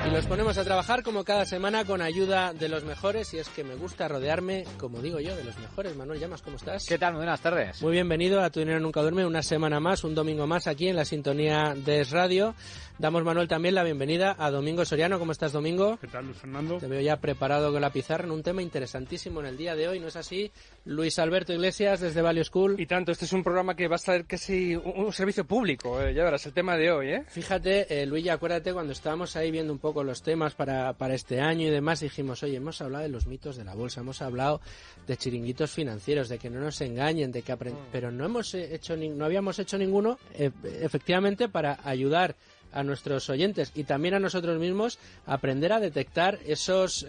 Y los ponemos a trabajar como cada semana con ayuda de los mejores, y es que me gusta rodearme, como digo yo, de los mejores. Manuel Llamas, ¿cómo estás? ¿Qué tal? Muy buenas tardes. Muy bienvenido a Tu Dinero Nunca Duerme, una semana más, un domingo más aquí en la sintonía de Es Radio. Damos, Manuel, también la bienvenida a Domingo Soriano. ¿Cómo estás, Domingo? ¿Qué tal, Luis Fernando? Te veo ya preparado con la pizarra en un tema interesantísimo en el día de hoy, ¿no es así? Luis Alberto Iglesias, desde Value School. Y tanto, este es un programa que va a ser casi un servicio público, ya verás, el tema de hoy, ¿eh? Fíjate, Luis, ya acuérdate cuando estábamos ahí viendo un poco los temas para este año y demás, dijimos, oye, hemos hablado de los mitos de la bolsa, hemos hablado de chiringuitos financieros, de que no nos engañen, de que pero no habíamos hecho ninguno, efectivamente, para ayudar a nuestros oyentes y también a nosotros mismos a aprender a detectar esos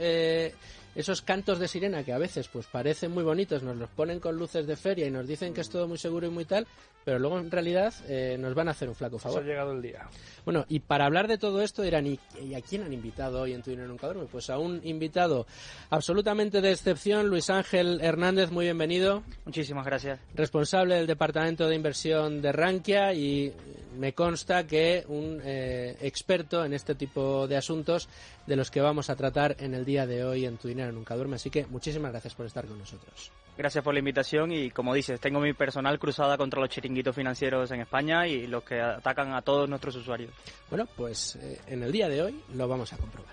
cantos de sirena que a veces pues parecen muy bonitos, nos los ponen con luces de feria y nos dicen que es todo muy seguro y muy tal, pero luego en realidad nos van a hacer un flaco favor. Eso ha llegado el día. Bueno, y para hablar de todo esto dirán, ¿y a quién han invitado hoy en Tu Dinero Nunca Duerme? Pues a un invitado absolutamente de excepción, Luis Ángel Hernández, muy bienvenido. Muchísimas gracias. Responsable del Departamento de Inversión de Rankia, y me consta que un experto en este tipo de asuntos de los que vamos a tratar en el día de hoy en Tu Dinero Nunca Duerme. Así que muchísimas gracias por estar con nosotros. Gracias por la invitación y, como dices, tengo mi personal cruzada contra los chiringuitos financieros en España y los que atacan a todos nuestros usuarios. Bueno, pues en el día de hoy lo vamos a comprobar.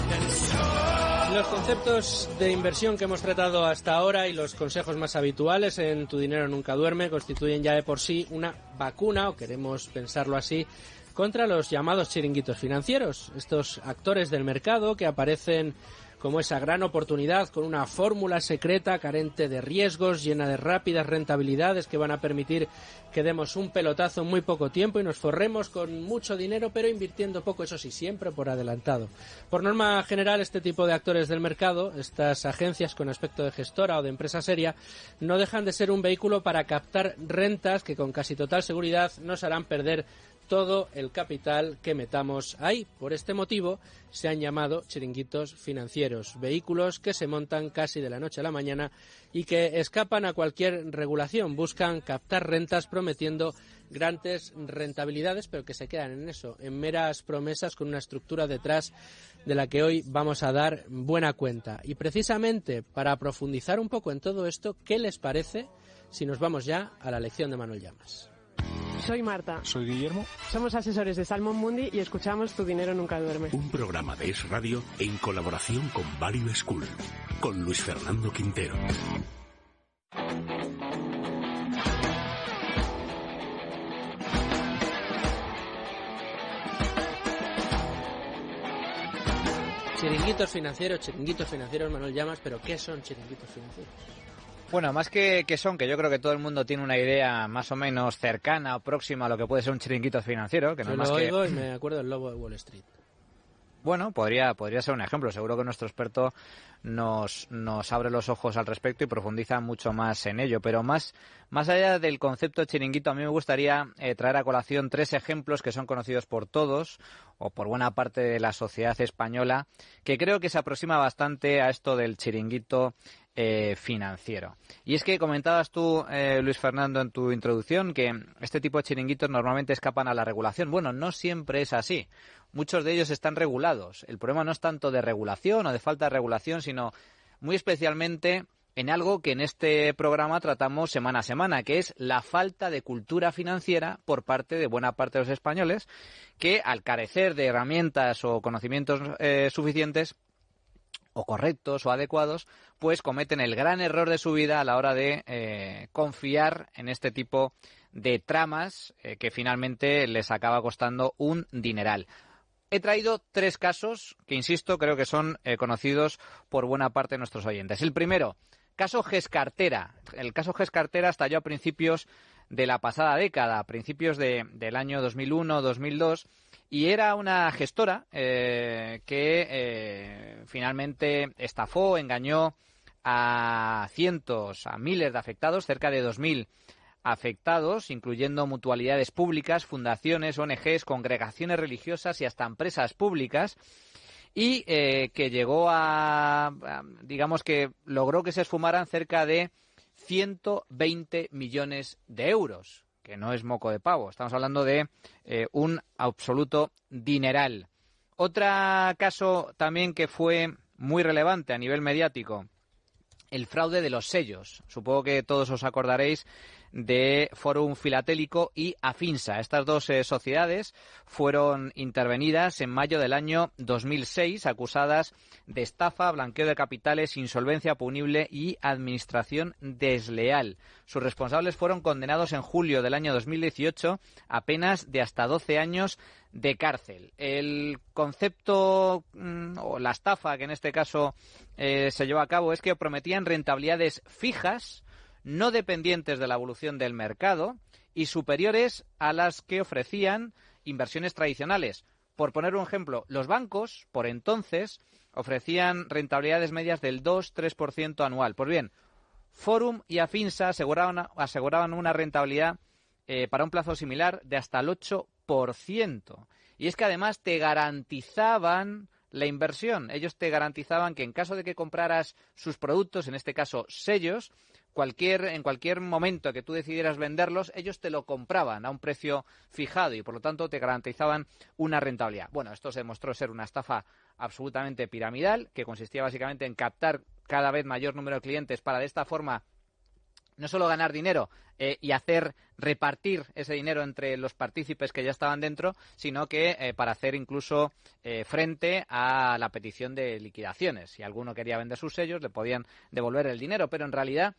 Los conceptos de inversión que hemos tratado hasta ahora y los consejos más habituales en Tu Dinero Nunca Duerme constituyen ya de por sí una vacuna, o queremos pensarlo así, contra los llamados chiringuitos financieros, estos actores del mercado que aparecen como esa gran oportunidad con una fórmula secreta carente de riesgos, llena de rápidas rentabilidades que van a permitir que demos un pelotazo en muy poco tiempo y nos forremos con mucho dinero, pero invirtiendo poco, eso sí, siempre por adelantado. Por norma general, este tipo de actores del mercado, estas agencias con aspecto de gestora o de empresa seria, no dejan de ser un vehículo para captar rentas que con casi total seguridad nos harán perder todo el capital que metamos ahí. Por este motivo se han llamado chiringuitos financieros, vehículos que se montan casi de la noche a la mañana y que escapan a cualquier regulación, buscan captar rentas prometiendo grandes rentabilidades, pero que se quedan en eso, en meras promesas con una estructura detrás de la que hoy vamos a dar buena cuenta. Y precisamente para profundizar un poco en todo esto, ¿qué les parece si nos vamos ya a la lección de Manuel Llamas? Soy Marta. Soy Guillermo. Somos asesores de Salmon Mundi y escuchamos Tu Dinero Nunca Duerme. Un programa de Es Radio en colaboración con Value School, con Luis Fernando Quintero. Chiringuitos financieros, Manuel Llamas, pero ¿qué son chiringuitos financieros? Bueno, más que son, que yo creo que todo el mundo tiene una idea más o menos cercana o próxima a lo que puede ser un chiringuito financiero. Que no yo más lo que... oigo y me acuerdo del lobo de Wall Street. Bueno, podría ser un ejemplo. Seguro que nuestro experto nos abre los ojos al respecto y profundiza mucho más en ello. Pero más allá del concepto de chiringuito, a mí me gustaría traer a colación 3 ejemplos que son conocidos por todos o por buena parte de la sociedad española, que creo que se aproxima bastante a esto del chiringuito financiero. Y es que comentabas tú, Luis Fernando, en tu introducción, que este tipo de chiringuitos normalmente escapan a la regulación. Bueno, no siempre es así. Muchos de ellos están regulados. El problema no es tanto de regulación o de falta de regulación, sino muy especialmente en algo que en este programa tratamos semana a semana, que es la falta de cultura financiera por parte de buena parte de los españoles, que al carecer de herramientas o conocimientos suficientes o correctos o adecuados, pues cometen el gran error de su vida a la hora de confiar en este tipo de tramas que finalmente les acaba costando un dineral. He traído 3 casos que, insisto, creo que son conocidos por buena parte de nuestros oyentes. El primero, caso Gescartera. El caso Gescartera estalló a principios de la pasada década, a principios del año 2001-2002, y era una gestora que finalmente estafó, engañó a miles de afectados, cerca de 2.000 afectados, incluyendo mutualidades públicas, fundaciones, ONGs, congregaciones religiosas y hasta empresas públicas, y que llegó digamos que logró que se esfumaran cerca de 120 millones de euros, que no es moco de pavo. Estamos hablando de un absoluto dineral. Otro caso también que fue muy relevante a nivel mediático, el fraude de los sellos. Supongo que todos os acordaréis de Forum Filatélico y Afinsa. Estas dos sociedades fueron intervenidas en mayo del año 2006, acusadas de estafa, blanqueo de capitales, insolvencia punible y administración desleal. Sus responsables fueron condenados en julio del año 2018 a penas de hasta 12 años de cárcel. El concepto o la estafa que en este caso se llevó a cabo es que prometían rentabilidades fijas, no dependientes de la evolución del mercado y superiores a las que ofrecían inversiones tradicionales. Por poner un ejemplo, los bancos, por entonces, ofrecían rentabilidades medias del 2-3% anual. Pues bien, Forum y Afinsa aseguraban una rentabilidad para un plazo similar de hasta el 8%. Y es que además te garantizaban la inversión. Ellos te garantizaban que en caso de que compraras sus productos, en este caso sellos, en cualquier momento que tú decidieras venderlos, ellos te lo compraban a un precio fijado y por lo tanto te garantizaban una rentabilidad. Bueno, esto se demostró ser una estafa absolutamente piramidal, que consistía básicamente en captar cada vez mayor número de clientes para de esta forma no solo ganar dinero y hacer repartir ese dinero entre los partícipes que ya estaban dentro, sino que para hacer incluso frente a la petición de liquidaciones. Si alguno quería vender sus sellos, le podían devolver el dinero, pero en realidad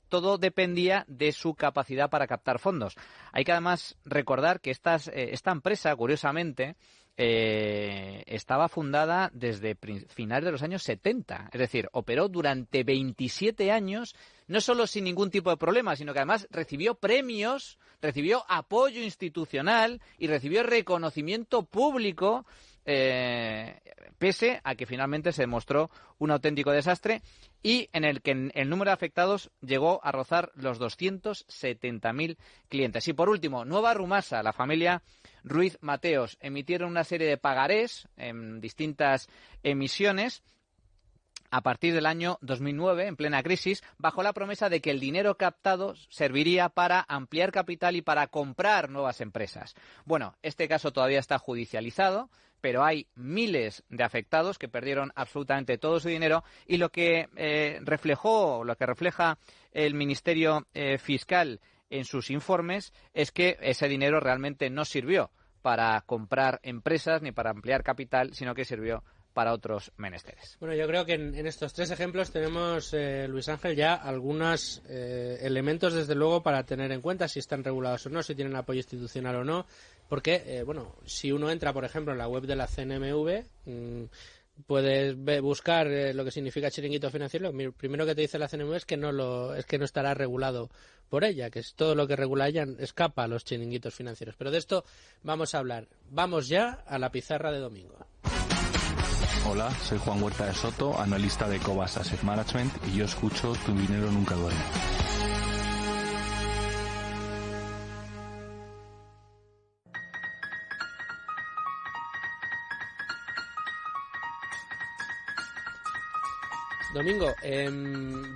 todo dependía de su capacidad para captar fondos. Hay que además recordar que esta empresa, curiosamente, estaba fundada desde finales de los años 70. Es decir, operó durante 27 años, no solo sin ningún tipo de problema, sino que además recibió premios, recibió apoyo institucional y recibió reconocimiento público, pese a que finalmente se demostró un auténtico desastre y en el que el número de afectados llegó a rozar los 270.000 clientes. Y por último, Nueva Rumasa, la familia Ruiz Mateos, emitieron una serie de pagarés en distintas emisiones a partir del año 2009, en plena crisis, bajo la promesa de que el dinero captado serviría para ampliar capital y para comprar nuevas empresas. Bueno, este caso todavía está judicializado, pero hay miles de afectados que perdieron absolutamente todo su dinero y lo que refleja el Ministerio Fiscal en sus informes es que ese dinero realmente no sirvió para comprar empresas ni para ampliar capital, sino que sirvió para otros menesteres. Bueno, yo creo que en estos tres ejemplos tenemos, Luis Ángel, ya algunos elementos, desde luego, para tener en cuenta si están regulados o no, si tienen apoyo institucional o no, porque, si uno entra, por ejemplo, en la web de la CNMV, puedes buscar lo que significa chiringuito financiero. Lo primero que te dice la CNMV es que no estará regulado por ella, que es todo lo que regula ella escapa a los chiringuitos financieros. Pero de esto vamos a hablar. Vamos ya a la pizarra de domingo. Hola, soy Juan Huerta de Soto, analista de Cobas Asset Management y yo escucho Tu Dinero Nunca Duerme. Domingo,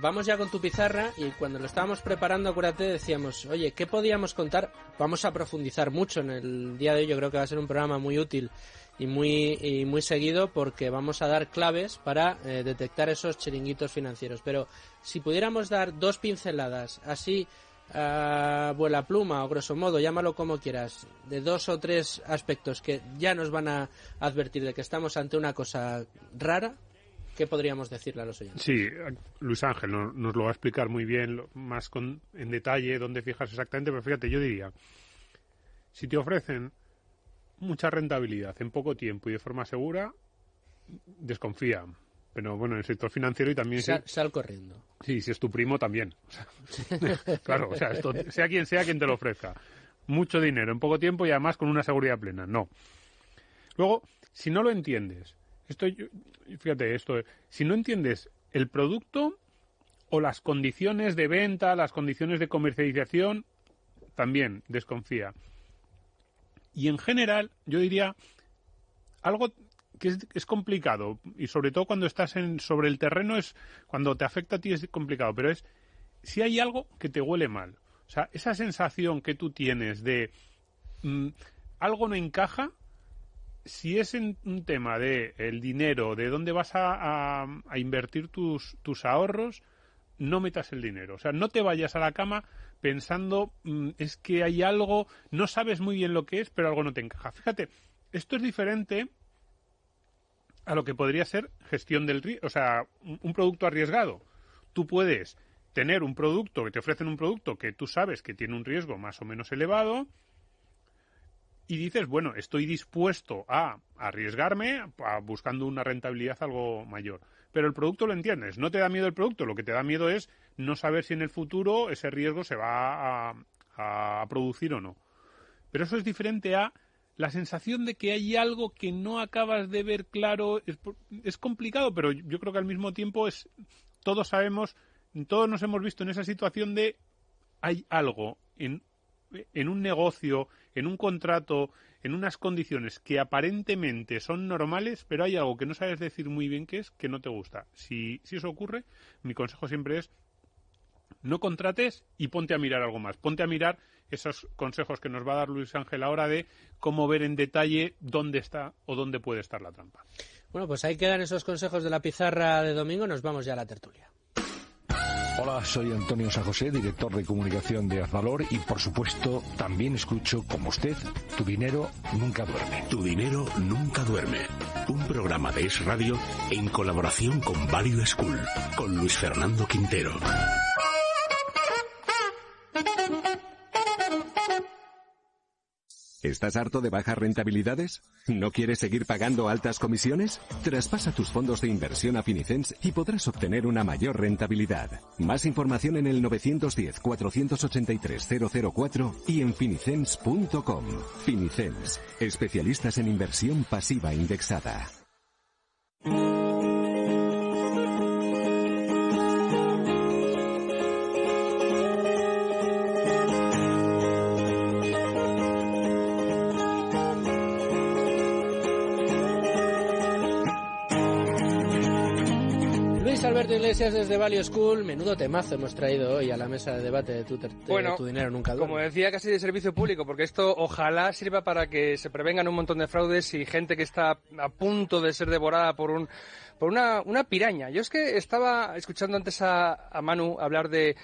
vamos ya con tu pizarra y cuando lo estábamos preparando, acuérdate, decíamos, oye, ¿qué podíamos contar? Vamos a profundizar mucho en el día de hoy, yo creo que va a ser un programa muy útil y muy seguido porque vamos a dar claves para detectar esos chiringuitos financieros. Pero si pudiéramos dar dos pinceladas, así a vuela pluma o grosso modo, llámalo como quieras, de dos o tres aspectos que ya nos van a advertir de que estamos ante una cosa rara, ¿qué podríamos decirle a los oyentes? Sí, Luis Ángel nos lo va a explicar muy bien, más en detalle, dónde fijarse exactamente, pero fíjate, yo diría, si te ofrecen mucha rentabilidad en poco tiempo y de forma segura, desconfía. Pero bueno, en el sector financiero y también... Sal corriendo. Sí, si es tu primo también. Claro, esto, sea quien te lo ofrezca. Mucho dinero en poco tiempo y además con una seguridad plena. No. Luego, si no lo entiendes, si no entiendes el producto o las condiciones de venta, las condiciones de comercialización, también desconfía. Y en general, yo diría, algo que es complicado, y sobre todo cuando estás sobre el terreno, cuando te afecta a ti es complicado, pero es si hay algo que te huele mal. O sea, esa sensación que tú tienes de algo no encaja, si es un tema de el dinero, de dónde vas a invertir tus ahorros, no metas el dinero. O sea, no te vayas a la cama pensando, es que hay algo, no sabes muy bien lo que es, pero algo no te encaja. Fíjate, esto es diferente a lo que podría ser gestión del riesgo, o sea, un producto arriesgado. Tú puedes tener un producto, que te ofrecen un producto que tú sabes que tiene un riesgo más o menos elevado, y dices, bueno, estoy dispuesto a arriesgarme buscando una rentabilidad algo mayor. Pero el producto lo entiendes, no te da miedo el producto, lo que te da miedo es no saber si en el futuro ese riesgo se va a producir o no. Pero eso es diferente a la sensación de que hay algo que no acabas de ver claro. Es complicado, pero yo creo que al mismo tiempo todos sabemos, todos nos hemos visto en esa situación de hay algo en un negocio, en un contrato, en unas condiciones que aparentemente son normales, pero hay algo que no sabes decir muy bien qué es, que no te gusta. Si eso ocurre, mi consejo siempre es no contrates y ponte a mirar algo más. Ponte a mirar esos consejos que nos va a dar Luis Ángel ahora de cómo ver en detalle dónde está o dónde puede estar la trampa. Bueno, pues ahí quedan esos consejos de la pizarra de domingo. Nos vamos ya a la tertulia. Hola, soy Antonio San José, director de comunicación de Azvalor y, por supuesto, también escucho, como usted, Tu Dinero Nunca Duerme. Tu Dinero Nunca Duerme. Un programa de Es Radio en colaboración con Value School, con Luis Fernando Quintero. ¿Estás harto de bajas rentabilidades? ¿No quieres seguir pagando altas comisiones? Traspasa tus fondos de inversión a Finicens y podrás obtener una mayor rentabilidad. Más información en el 910-483-004 y en finicens.com. Finicens, especialistas en inversión pasiva indexada. Alberto Iglesias desde Value School. Menudo temazo hemos traído hoy a la mesa de debate de Tu Dinero Nunca Duerme. Como decía, casi de servicio público, porque esto ojalá sirva para que se prevengan un montón de fraudes y gente que está a punto de ser devorada por una piraña. Yo es que estaba escuchando antes a Manu hablar de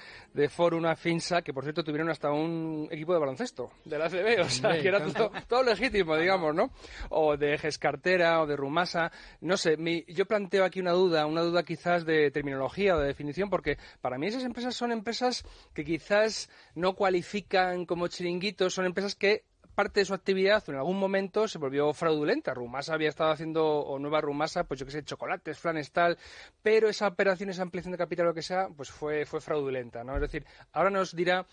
Forum, a Finsa, que por cierto tuvieron hasta un equipo de baloncesto de la ACB, o sea, que era todo legítimo, digamos, ¿no? O de Gescartera o de Rumasa, no sé, yo planteo aquí una duda quizás de terminología o de definición, porque para mí esas empresas son empresas que quizás no cualifican como chiringuitos, son empresas que parte de su actividad en algún momento se volvió fraudulenta. Rumasa había estado haciendo, o Nueva Rumasa, pues yo qué sé, chocolates, flanes, tal, pero esa operación, esa ampliación de capital, lo que sea, pues fue fraudulenta, ¿no? Es decir, ahora nos dirá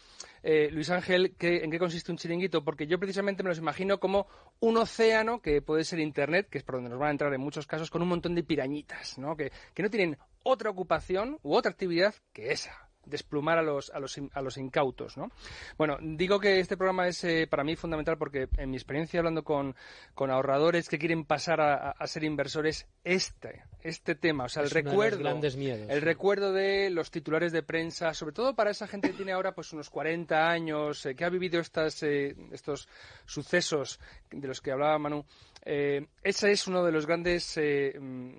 Luis Ángel en qué consiste un chiringuito, porque yo precisamente me los imagino como un océano que puede ser Internet, que es por donde nos van a entrar en muchos casos, con un montón de pirañitas, ¿no? Que no tienen otra ocupación u otra actividad que esa. Desplumar a los incautos, ¿no? Bueno, digo que este programa es para mí fundamental porque en mi experiencia hablando con ahorradores que quieren pasar a ser inversores, este tema, o sea, el recuerdo de los titulares de prensa, sobre todo para esa gente que tiene ahora pues unos 40 años, que ha vivido estos sucesos de los que hablaba Manu. Ese es uno de los grandes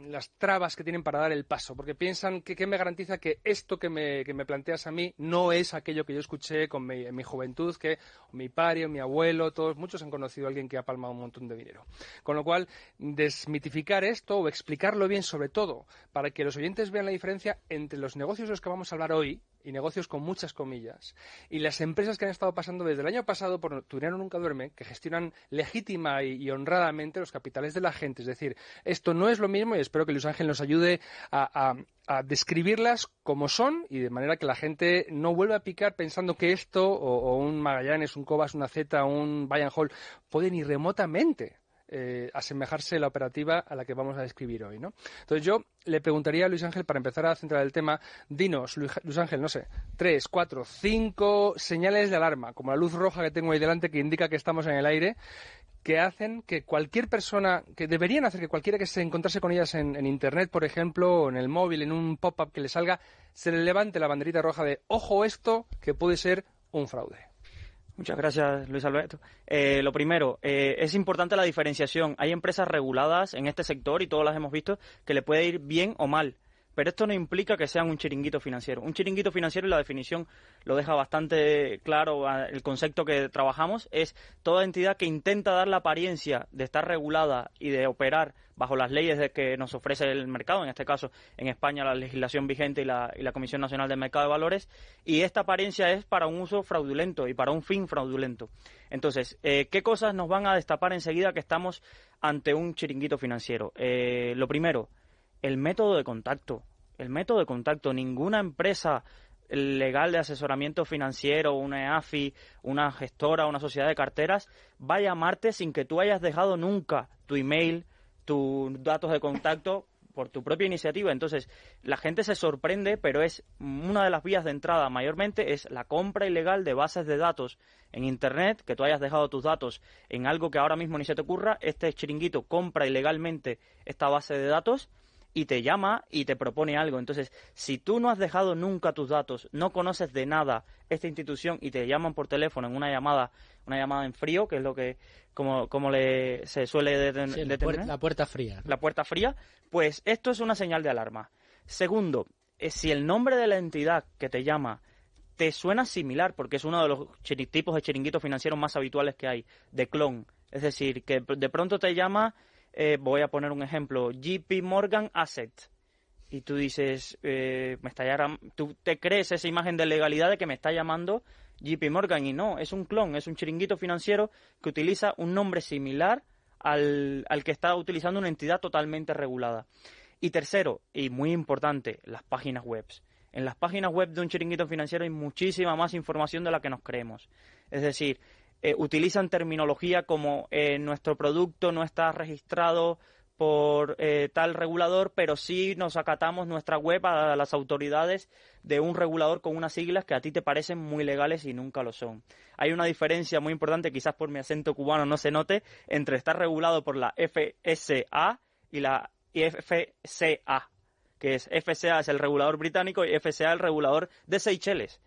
las trabas que tienen para dar el paso, porque piensan que ¿qué me garantiza que esto que me planteas a mí no es aquello que yo escuché en mi juventud, que mi padre, mi abuelo, muchos han conocido a alguien que ha palmado un montón de dinero? Con lo cual, desmitificar esto o explicarlo bien, sobre todo, para que los oyentes vean la diferencia entre los negocios de los que vamos a hablar hoy, y negocios con muchas comillas, y las empresas que han estado pasando desde el año pasado por Tu Dinero Nunca Duerme, que gestionan legítima y honradamente los capitales de la gente. Es decir, esto no es lo mismo y espero que Luis Ángel nos ayude a describirlas como son y de manera que la gente no vuelva a picar pensando que esto o un Magallanes, un Cobas, una Z, un Buy and Hold puede ni remotamente asemejarse la operativa a la que vamos a describir hoy, ¿no? Entonces yo le preguntaría a Luis Ángel, para empezar a centrar el tema, dinos, Luis Ángel, no sé, 3, 4, 5 señales de alarma, como la luz roja que tengo ahí delante que indica que estamos en el aire, que hacen que cualquier persona, que deberían hacer que cualquiera que se encontrase con ellas en Internet, por ejemplo, o en el móvil, en un pop-up que le salga, se le levante la banderita roja de ojo esto, que puede ser un fraude. Muchas gracias, Luis Alberto. Lo primero, es importante la diferenciación. Hay empresas reguladas en este sector, y todas las hemos visto, que le puede ir bien o mal. Pero esto no implica que sean un chiringuito financiero. Un chiringuito financiero, y la definición lo deja bastante claro, el concepto que trabajamos, es toda entidad que intenta dar la apariencia de estar regulada y de operar bajo las leyes de que nos ofrece el mercado, en este caso en España la legislación vigente y la Comisión Nacional del Mercado de Valores, y esta apariencia es para un uso fraudulento y para un fin fraudulento. Entonces, ¿qué cosas nos van a destapar enseguida que estamos ante un chiringuito financiero? Lo primero, el método de contacto. El método de contacto. Ninguna empresa legal de asesoramiento financiero, una EAFI, una gestora, una sociedad de carteras, va a llamarte sin que tú hayas dejado nunca tu email, tus datos de contacto por tu propia iniciativa. Entonces, la gente se sorprende, pero es una de las vías de entrada mayormente es la compra ilegal de bases de datos en Internet, que tú hayas dejado tus datos en algo que ahora mismo ni se te ocurra. Este chiringuito compra ilegalmente esta base de datos y te llama y te propone algo. Entonces, si tú no has dejado nunca tus datos, no conoces de nada esta institución y te llaman por teléfono en una llamada en frío, que es lo que como se suele detener. La puerta fría, ¿no? La puerta fría, pues esto es una señal de alarma. Segundo, si el nombre de la entidad que te llama te suena similar, porque es uno de los tipos de chiringuitos financieros más habituales que hay, de clon. Es decir, que de pronto te llama... voy a poner un ejemplo, JP Morgan Asset, y tú dices, tú te crees esa imagen de legalidad de que me está llamando JP Morgan, y no, es un clon, es un chiringuito financiero que utiliza un nombre similar al que está utilizando una entidad totalmente regulada. Y tercero, y muy importante, las páginas web. En las páginas web de un chiringuito financiero hay muchísima más información de la que nos creemos. Es decir, utilizan terminología como nuestro producto no está registrado por tal regulador, pero sí nos acatamos nuestra web a las autoridades de un regulador con unas siglas que a ti te parecen muy legales y nunca lo son. Hay una diferencia muy importante, quizás por mi acento cubano no se note, entre estar regulado por la FSA y la FCA, que es FCA es el regulador británico y FCA el regulador de Seychelles.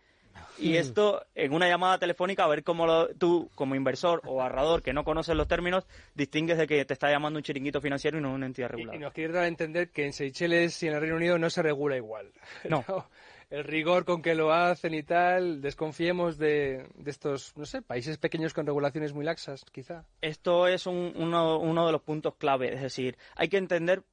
Y esto, en una llamada telefónica, a ver cómo tú, como inversor o ahorrador que no conoces los términos, distingues de que te está llamando un chiringuito financiero y no una entidad regulada. Y nos quiere dar a entender que en Seychelles y en el Reino Unido no se regula igual. No. El rigor con que lo hacen y tal, desconfiemos de estos, no sé, países pequeños con regulaciones muy laxas, quizá. Esto es uno de los puntos clave, es decir, hay que entender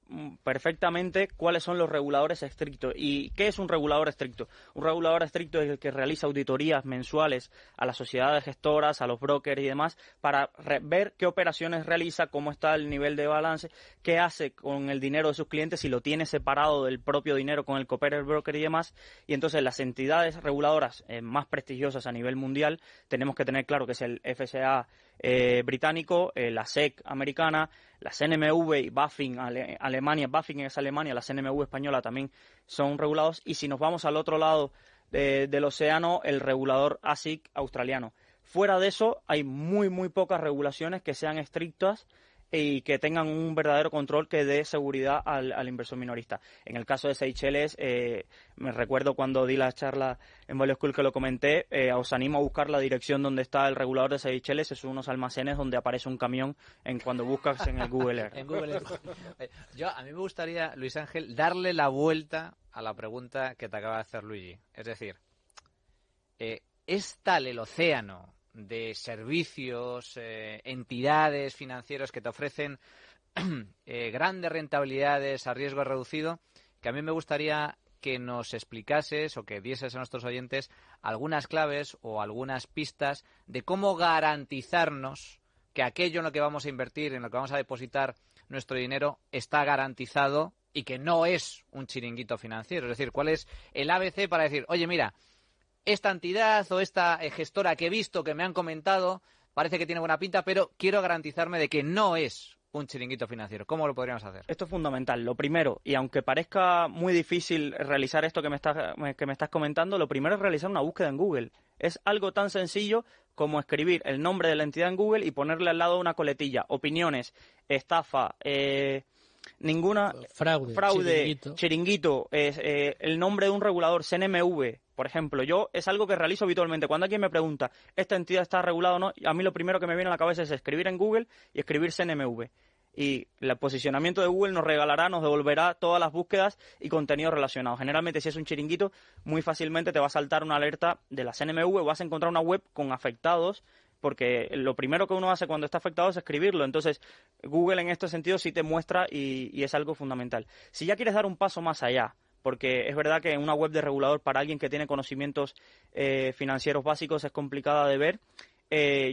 perfectamente cuáles son los reguladores estrictos. ¿Y qué es un regulador estricto? Un regulador estricto es el que realiza auditorías mensuales a las sociedades gestoras, a los brokers y demás, para ver qué operaciones realiza, cómo está el nivel de balance, qué hace con el dinero de sus clientes, si lo tiene separado del propio dinero con el que opera el broker y demás. Y entonces las entidades reguladoras más prestigiosas a nivel mundial, tenemos que tener claro que es el FCA británico, la SEC americana, la CNMV y BaFin Alemania, BaFin es Alemania, la CNMV española también son regulados. Y si nos vamos al otro lado del océano, el regulador ASIC australiano. Fuera de eso, hay muy pocas regulaciones que sean estrictas y que tengan un verdadero control que dé seguridad al inversor minorista. En el caso de Seychelles, me recuerdo cuando di la charla en Value School que lo comenté, os animo a buscar la dirección donde está el regulador de Seychelles, es unos almacenes donde aparece un camión cuando buscas en el Google Earth. En Google Earth. A mí me gustaría, Luis Ángel, darle la vuelta a la pregunta que te acaba de hacer Luigi. Es decir, ¿es tal el océano de servicios, entidades financieros que te ofrecen grandes rentabilidades a riesgo reducido, que a mí me gustaría que nos explicases o que dieses a nuestros oyentes algunas claves o algunas pistas de cómo garantizarnos que aquello en lo que vamos a invertir, en lo que vamos a depositar nuestro dinero, está garantizado y que no es un chiringuito financiero? Es decir, ¿cuál es el ABC para decir, oye, mira, esta entidad o esta gestora que he visto, que me han comentado, parece que tiene buena pinta, pero quiero garantizarme de que no es un chiringuito financiero? ¿Cómo lo podríamos hacer? Esto es fundamental. Lo primero, y aunque parezca muy difícil realizar esto que me estás comentando, lo primero es realizar una búsqueda en Google. Es algo tan sencillo como escribir el nombre de la entidad en Google y ponerle al lado una coletilla. Opiniones, estafa, fraude, chiringuito, el nombre de un regulador, CNMV, Por ejemplo, yo es algo que realizo habitualmente. Cuando alguien me pregunta, ¿esta entidad está regulada o no? A mí lo primero que me viene a la cabeza es escribir en Google y escribir CNMV. Y el posicionamiento de Google nos devolverá todas las búsquedas y contenido relacionado. Generalmente, si es un chiringuito, muy fácilmente te va a saltar una alerta de la CNMV, vas a encontrar una web con afectados, porque lo primero que uno hace cuando está afectado es escribirlo. Entonces, Google en este sentido sí te muestra y es algo fundamental. Si ya quieres dar un paso más allá, porque es verdad que una web de regulador para alguien que tiene conocimientos financieros básicos es complicada de ver,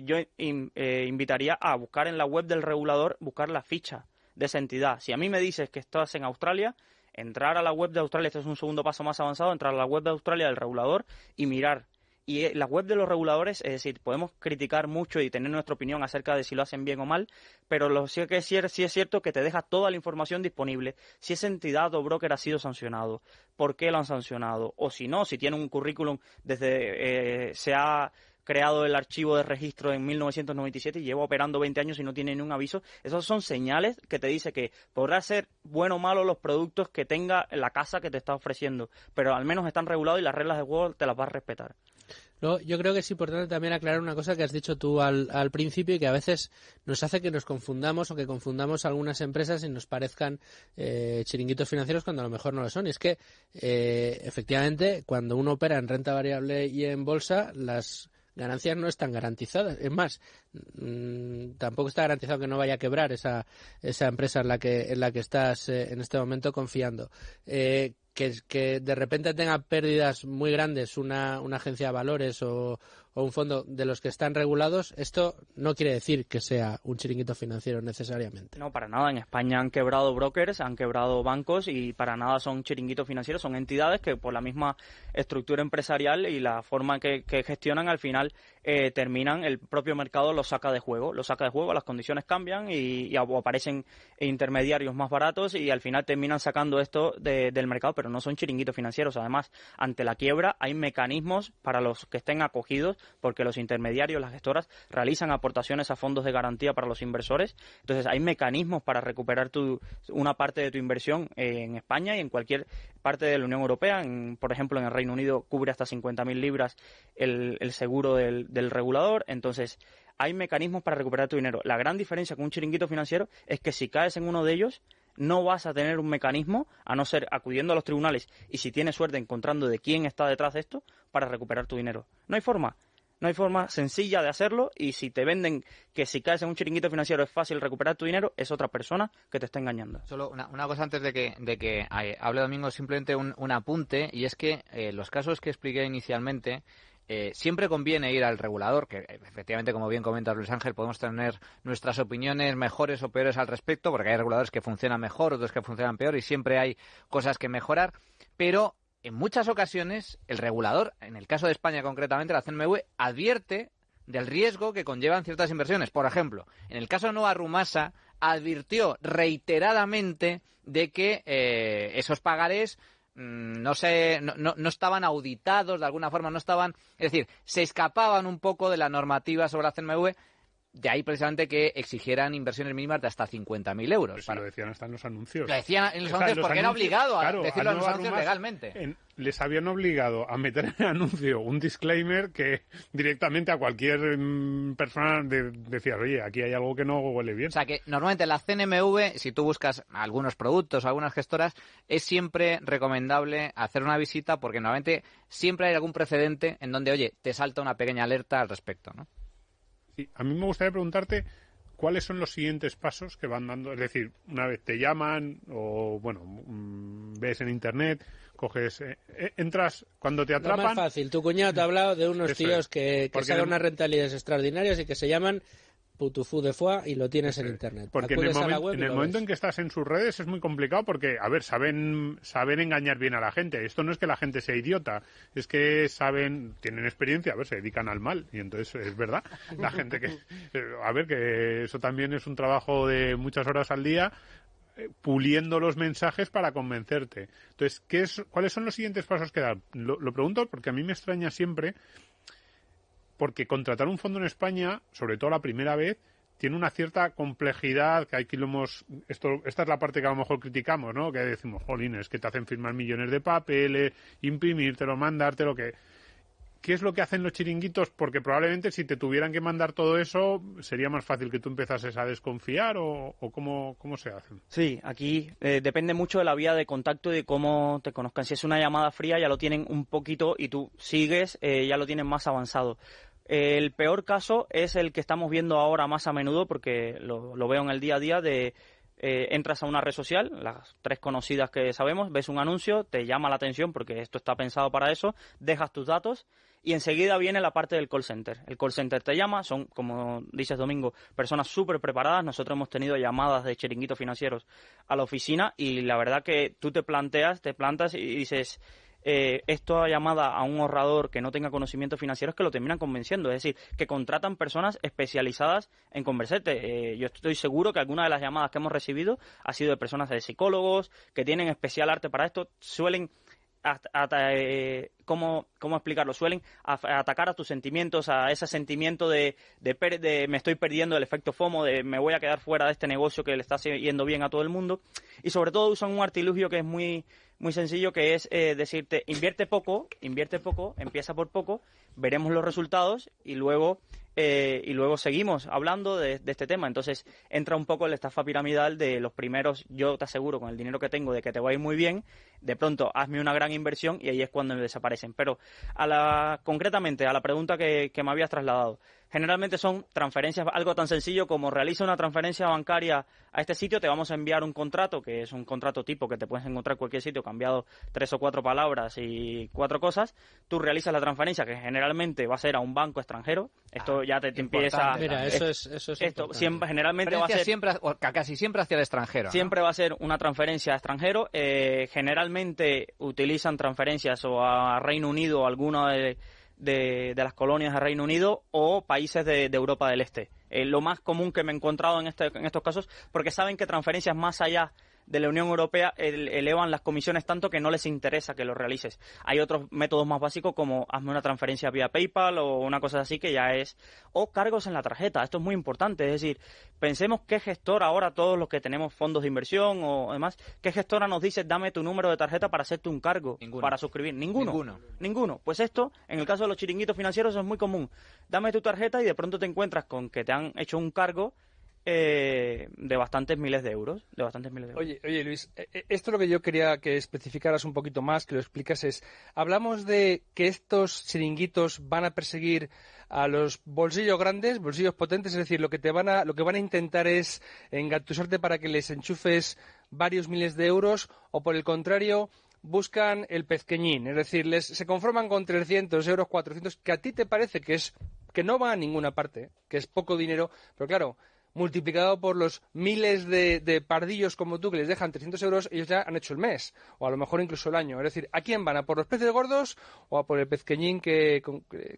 yo invitaría a buscar en la web del regulador, buscar la ficha de esa entidad. Si a mí me dices que estás en Australia, entrar a la web de Australia, este es un segundo paso más avanzado, entrar a la web de Australia del regulador y mirar. Y la web de los reguladores, es decir, podemos criticar mucho y tener nuestra opinión acerca de si lo hacen bien o mal, pero lo sí que sí es cierto que te deja toda la información disponible. Si esa entidad o broker ha sido sancionado, por qué lo han sancionado, o si no, si tiene un currículum desde se ha creado el archivo de registro en 1997 y lleva operando 20 años y no tiene ni un aviso. Esos son señales que te dice que podrá ser bueno o malo los productos que tenga la casa que te está ofreciendo, pero al menos están regulados y las reglas de juego te las vas a respetar. No, yo creo que es importante también aclarar una cosa que has dicho tú al principio y que a veces nos hace que nos confundamos o que confundamos algunas empresas y nos parezcan chiringuitos financieros cuando a lo mejor no lo son. Y es que, efectivamente, cuando uno opera en renta variable y en bolsa, las ganancias no están garantizadas. Es más, tampoco está garantizado que no vaya a quebrar esa empresa en la que estás en este momento confiando. Que de repente tenga pérdidas muy grandes una agencia de valores o un fondo de los que están regulados, esto no quiere decir que sea un chiringuito financiero necesariamente. No, para nada. En España han quebrado brokers, han quebrado bancos y para nada son chiringuitos financieros. Son entidades que por la misma estructura empresarial y la forma que gestionan al final terminan, el propio mercado los saca de juego. Los saca de juego, las condiciones cambian y aparecen intermediarios más baratos y al final terminan sacando esto del mercado, pero no son chiringuitos financieros. Además, ante la quiebra hay mecanismos para los que estén acogidos, porque los intermediarios, las gestoras, realizan aportaciones a fondos de garantía para los inversores. Entonces, hay mecanismos para recuperar una parte de tu inversión en España y en cualquier parte de la Unión Europea. Por ejemplo, en el Reino Unido cubre hasta 50.000 libras el seguro del regulador. Entonces, hay mecanismos para recuperar tu dinero. La gran diferencia con un chiringuito financiero es que si caes en uno de ellos, no vas a tener un mecanismo, a no ser acudiendo a los tribunales y si tienes suerte encontrando de quién está detrás de esto, para recuperar tu dinero. No hay forma sencilla de hacerlo y si te venden que si caes en un chiringuito financiero es fácil recuperar tu dinero, es otra persona que te está engañando. Solo una cosa antes de que hable Domingo, simplemente un apunte, y es que los casos que expliqué inicialmente, siempre conviene ir al regulador, que efectivamente, como bien comenta Luis Ángel, podemos tener nuestras opiniones mejores o peores al respecto, porque hay reguladores que funcionan mejor, otros que funcionan peor, y siempre hay cosas que mejorar, pero en muchas ocasiones el regulador, en el caso de España concretamente, la CNMV, advierte del riesgo que conllevan ciertas inversiones. Por ejemplo, en el caso de Nova Rumasa, advirtió reiteradamente de que esos pagarés no estaban auditados, de alguna forma no estaban, es decir, se escapaban un poco de la normativa sobre la CNMV. De ahí precisamente que exigieran inversiones mínimas de hasta 50.000 euros. Pues lo decían hasta en los anuncios. Lo decían en los anuncios porque era obligado a decirlo en los anuncios legalmente. Les habían obligado a meter en el anuncio un disclaimer que directamente a cualquier persona decía, oye, aquí hay algo que no huele bien. O sea que normalmente la CNMV, si tú buscas algunos productos, algunas gestoras, es siempre recomendable hacer una visita porque normalmente siempre hay algún precedente en donde, oye, te salta una pequeña alerta al respecto, ¿no? Sí, a mí me gustaría preguntarte cuáles son los siguientes pasos que van dando. Es decir, una vez te llaman o, ves en Internet, coges, entras cuando te atrapan. Lo más fácil, tu cuñado te ha hablado de unos tíos que sacan unas rentabilidades extraordinarias y que se llaman Putufú de Foie y lo tienes en Internet. Porque en el momento en que estás en sus redes es muy complicado porque, a ver, saben engañar bien a la gente. Esto no es que la gente sea idiota, es que tienen experiencia, a ver, se dedican al mal. Y entonces es verdad, la gente que eso también es un trabajo de muchas horas al día, puliendo los mensajes para convencerte. Entonces, ¿cuáles son los siguientes pasos que dar? Lo pregunto porque a mí me extraña siempre. Porque contratar un fondo en España, sobre todo la primera vez, tiene una cierta complejidad, que aquí esta es la parte que a lo mejor criticamos, ¿no? Que decimos, jolines, que te hacen firmar millones de papeles, imprimírtelo, mandártelo, ¿qué es lo que hacen los chiringuitos? Porque probablemente si te tuvieran que mandar todo eso, sería más fácil que tú empezases a desconfiar o cómo se hacen. Sí, aquí depende mucho de la vía de contacto y de cómo te conozcan. Si es una llamada fría ya lo tienen un poquito y tú sigues, ya lo tienen más avanzado. El peor caso es el que estamos viendo ahora más a menudo, porque lo veo en el día a día, entras a una red social, las 3 conocidas que sabemos, ves un anuncio, te llama la atención porque esto está pensado para eso, dejas tus datos y enseguida viene la parte del call center. El call center te llama, son, como dices Domingo, personas súper preparadas. Nosotros hemos tenido llamadas de chiringuitos financieros a la oficina y la verdad que tú te plantas y dices... esto llamada a un ahorrador que no tenga conocimientos financieros, que lo terminan convenciendo, es decir, que contratan personas especializadas en conversarte. Yo estoy seguro que alguna de las llamadas que hemos recibido ha sido de personas de psicólogos que tienen especial arte para esto, suelen ¿cómo explicarlo? Suelen atacar a tus sentimientos, a ese sentimiento de me estoy perdiendo, el efecto FOMO, de me voy a quedar fuera de este negocio que le está yendo bien a todo el mundo. Y sobre todo usan un artilugio que es muy sencillo, que es decirte, invierte poco, empieza por poco, veremos los resultados y luego seguimos hablando de este tema. Entonces entra un poco la estafa piramidal de los primeros, yo te aseguro con el dinero que tengo de que te va a ir muy bien, de pronto hazme una gran inversión y ahí es cuando me desaparecen. Pero concretamente a la pregunta que me habías trasladado, generalmente son transferencias, algo tan sencillo como realiza una transferencia bancaria a este sitio, te vamos a enviar un contrato, que es un contrato tipo que te puedes encontrar en cualquier sitio, cambiado 3 o 4 palabras y 4 cosas, tú realizas la transferencia, que generalmente va a ser a un banco extranjero, esto ya te empieza... Mira, eso es esto siempre, generalmente va a ser... casi siempre hacia el extranjero, ¿no? Siempre va a ser una transferencia a extranjero, generalmente utilizan transferencias o a Reino Unido o alguna de las colonias de Reino Unido o países de Europa del Este. Lo más común que me he encontrado en estos casos, porque saben que transferencias más allá de la Unión Europea elevan las comisiones tanto que no les interesa que lo realices. Hay otros métodos más básicos como hazme una transferencia vía PayPal o una cosa así que ya es... O cargos en la tarjeta, esto es muy importante, es decir, pensemos qué gestor ahora, todos los que tenemos fondos de inversión o demás, qué gestora nos dice dame tu número de tarjeta para hacerte un cargo, para suscribir. Ninguno. Pues esto, en el caso de los chiringuitos financieros es muy común. Dame tu tarjeta y de pronto te encuentras con que te han hecho un cargo de bastantes miles de euros. Oye, Luis, esto es lo que yo quería que especificaras un poquito más, que lo explicases. Hablamos de que estos chiringuitos van a perseguir a los bolsillos grandes, bolsillos potentes, es decir, lo que van a intentar es engatusarte para que les enchufes varios miles de euros, o por el contrario buscan el pezqueñín, es decir, se conforman con 300 euros, 400, que a ti te parece que no va a ninguna parte, que es poco dinero, pero claro, multiplicado por los miles de pardillos como tú que les dejan 300 euros, ellos ya han hecho el mes, o a lo mejor incluso el año. Es decir, ¿a quién van? ¿A por los peces gordos o a por el pezqueñín que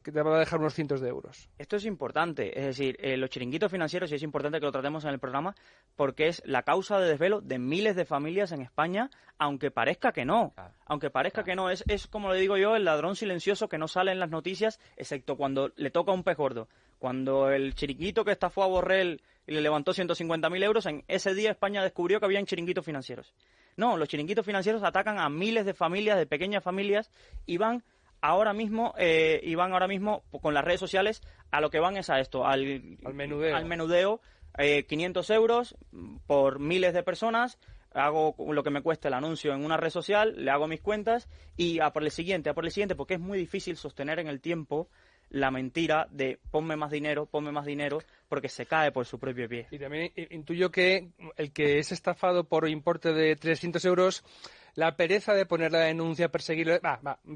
te va a dejar unos cientos de euros? Esto es importante, es decir, los chiringuitos financieros, y es importante que lo tratemos en el programa, porque es la causa de desvelo de miles de familias en España, aunque parezca que no. Que no, es como le digo yo, el ladrón silencioso que no sale en las noticias, excepto cuando le toca un pez gordo. Cuando el chiringuito que estafó a Borrell y le levantó 150.000 euros, en ese día España descubrió que habían chiringuitos financieros. No, los chiringuitos financieros atacan a miles de familias, de pequeñas familias, y van ahora mismo con las redes sociales a lo que van es a esto, al menudeo, 500 euros por miles de personas. Hago lo que me cuesta el anuncio en una red social, le hago mis cuentas y a por el siguiente, porque es muy difícil sostener en el tiempo la mentira de ponme más dinero, porque se cae por su propio pie. Y también intuyo que el que es estafado por importe de 300 euros, la pereza de poner la denuncia, perseguirlo,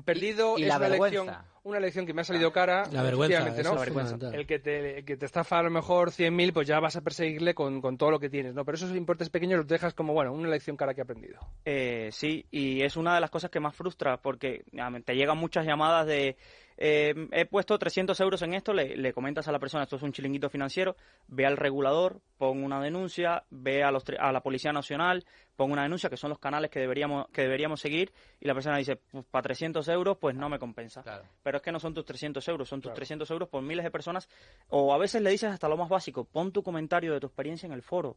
perdido, y es la una lección que me ha salido cara. La vergüenza, ¿no? la vergüenza. El que te estafa a lo mejor 100.000, pues ya vas a perseguirle con todo lo que tienes, ¿no? Pero esos importes pequeños los dejas como, una lección cara que he aprendido. Sí, y es una de las cosas que más frustra, porque te llegan muchas llamadas de he puesto 300 euros en esto, le comentas a la persona, esto es un chiringuito financiero, ve al regulador, pon una denuncia, ve a la Policía Nacional, pon una denuncia, que son los canales que deberíamos seguir, y la persona dice, pues para 300 euros pues no me compensa. Claro. Pero es que no son tus 300 euros, son tus 300 euros por miles de personas, o a veces le dices hasta lo más básico, pon tu comentario de tu experiencia en el foro,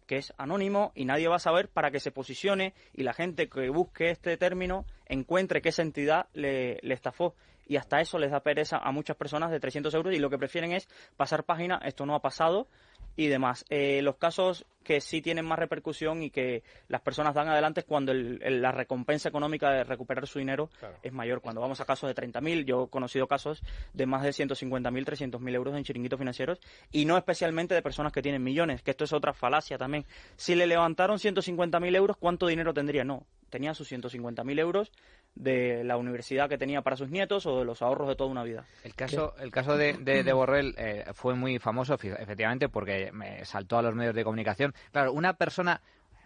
que es anónimo y nadie va a saber, para que se posicione y la gente que busque este término encuentre que esa entidad le estafó. Y hasta eso les da pereza a muchas personas de 300 euros y lo que prefieren es pasar página, esto no ha pasado y demás. Los casos que sí tienen más repercusión y que las personas dan adelante es cuando la recompensa económica de recuperar su dinero es mayor. Cuando vamos a casos de 30.000, yo he conocido casos de más de 150.000, 300.000 euros en chiringuitos financieros y no especialmente de personas que tienen millones, que esto es otra falacia también. Si le levantaron 150.000 euros, ¿cuánto dinero tendría? No, tenía sus 150.000 euros de la universidad que tenía para sus nietos o de los ahorros de toda una vida. El caso de Borrell fue muy famoso, efectivamente, porque me saltó a los medios de comunicación. Claro, una persona...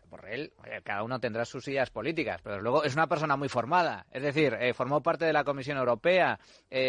Borrell, cada uno tendrá sus ideas políticas, pero luego es una persona muy formada. Es decir, formó parte de la Comisión Europea,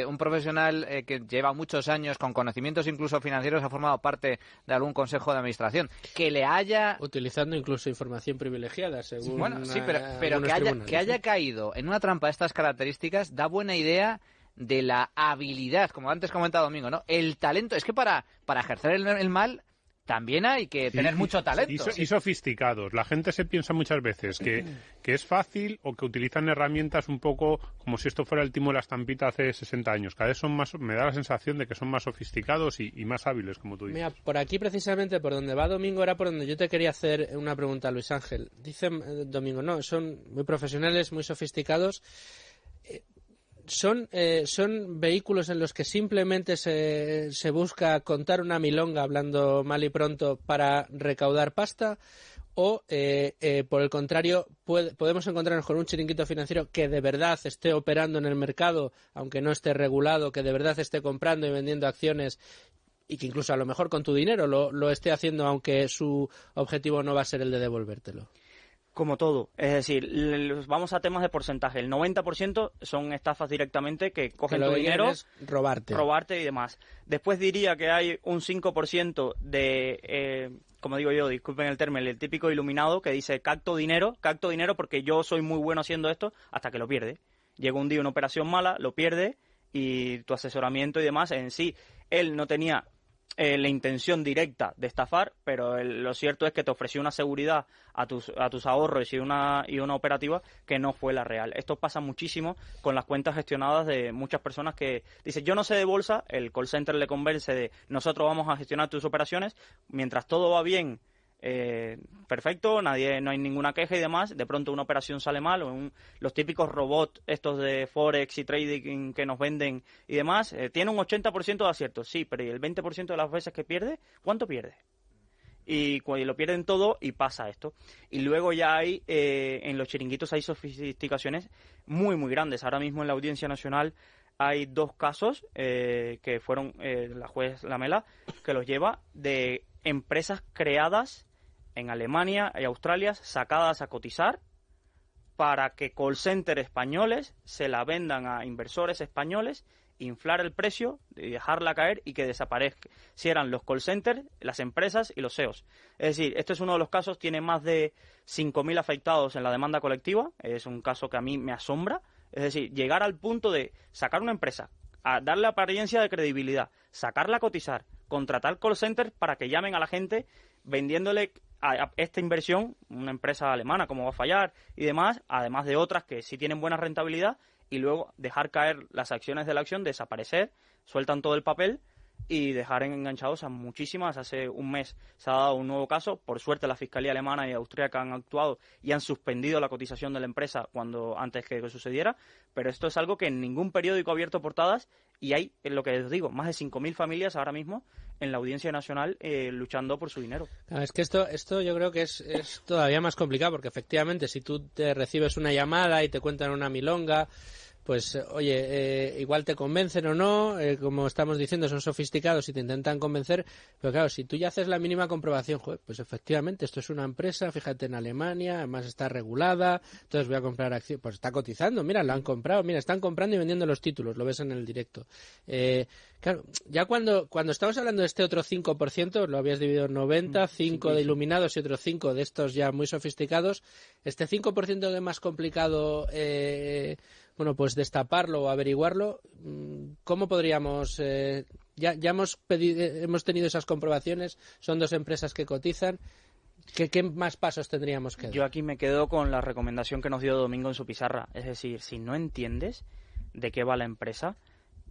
un profesional que lleva muchos años con conocimientos incluso financieros, ha formado parte de algún consejo de administración. Que le haya... Utilizando incluso información privilegiada, según... Bueno, sí, pero que haya caído en una trampa de estas características da buena idea de la habilidad, como antes comentaba Domingo, ¿no? El talento. Es que para ejercer el mal... También hay que tener mucho talento. Y sofisticados. La gente se piensa muchas veces que es fácil o que utilizan herramientas un poco como si esto fuera el timo de la estampita hace 60 años. Cada vez son más, me da la sensación de que son más sofisticados y más hábiles, como tú dices. Mira, por aquí precisamente, por donde va Domingo, era por donde yo te quería hacer una pregunta, Luis Ángel. Dice Domingo, no, son muy profesionales, muy sofisticados. ¿Son vehículos en los que simplemente se busca contar una milonga, hablando mal y pronto, para recaudar pasta? ¿O, por el contrario, podemos encontrarnos con un chiringuito financiero que de verdad esté operando en el mercado, aunque no esté regulado, que de verdad esté comprando y vendiendo acciones y que incluso a lo mejor con tu dinero lo esté haciendo, aunque su objetivo no va a ser el de devolvértelo? Como todo, es decir, vamos a temas de porcentaje. El 90% son estafas directamente que cogen tu dinero, es robarte y demás. Después diría que hay un 5% de, como digo yo, disculpen el término, el típico iluminado que dice capto dinero porque yo soy muy bueno haciendo esto, hasta que lo pierde. Llega un día una operación mala, lo pierde y tu asesoramiento y demás, en sí, él no tenía la intención directa de estafar, pero lo cierto es que te ofreció una seguridad a tus ahorros y una operativa que no fue la real. Esto pasa muchísimo con las cuentas gestionadas de muchas personas que dicen, yo no sé de bolsa, el call center le convence de nosotros vamos a gestionar tus operaciones, mientras todo va bien, perfecto, no hay ninguna queja y demás, de pronto una operación sale mal, o los típicos robots estos de Forex y trading que nos venden y demás, tiene un 80% de acierto, sí, pero ¿y el 20% de las veces que pierde? ¿Cuánto pierde? Y lo pierden todo y pasa esto. Y luego ya hay, en los chiringuitos hay sofisticaciones muy, muy grandes. Ahora mismo en la Audiencia Nacional hay 2 casos que fueron la juez Lamela, que los lleva, de empresas creadas en Alemania y Australia, sacadas a cotizar para que call centers españoles se la vendan a inversores españoles, inflar el precio y dejarla caer y que desaparezca. Si eran los call centers, las empresas y los CEOs. Es decir, este es uno de los casos, tiene más de 5.000 afectados en la demanda colectiva, es un caso que a mí me asombra. Es decir, llegar al punto de sacar una empresa, a darle apariencia de credibilidad, sacarla a cotizar, contratar call centers para que llamen a la gente vendiéndole a esta inversión, una empresa alemana, cómo va a fallar y demás, además de otras que sí tienen buena rentabilidad, y luego dejar caer las acciones de la acción, desaparecer, sueltan todo el papel y dejar enganchados a muchísimas. Hace un mes se ha dado un nuevo caso, por suerte la Fiscalía Alemana y Austríaca han actuado y han suspendido la cotización de la empresa antes que sucediera, pero esto es algo que en ningún periódico ha abierto portadas y hay, lo que les digo, más de 5.000 familias ahora mismo en la Audiencia Nacional luchando por su dinero. Es que esto yo creo que es todavía más complicado, porque efectivamente si tú te recibes una llamada y te cuentan una milonga, pues oye, igual te convencen o no, como estamos diciendo, son sofisticados y te intentan convencer, pero claro, si tú ya haces la mínima comprobación, joder, pues efectivamente esto es una empresa, fíjate en Alemania, además está regulada, entonces voy a comprar acciones, pues está cotizando, mira, lo han comprado, mira, están comprando y vendiendo los títulos, lo ves en el directo. Claro, ya cuando estamos hablando de este otro 5%, lo habías dividido en 90, 5 de iluminados y otro 5 de estos ya muy sofisticados, este 5% que es más complicado, bueno, pues destaparlo o averiguarlo, ¿cómo podríamos? Ya hemos tenido esas comprobaciones, son 2 empresas que cotizan. ¿Qué más pasos tendríamos que dar? Yo aquí me quedo con la recomendación que nos dio Domingo en su pizarra. Es decir, si no entiendes de qué va la empresa,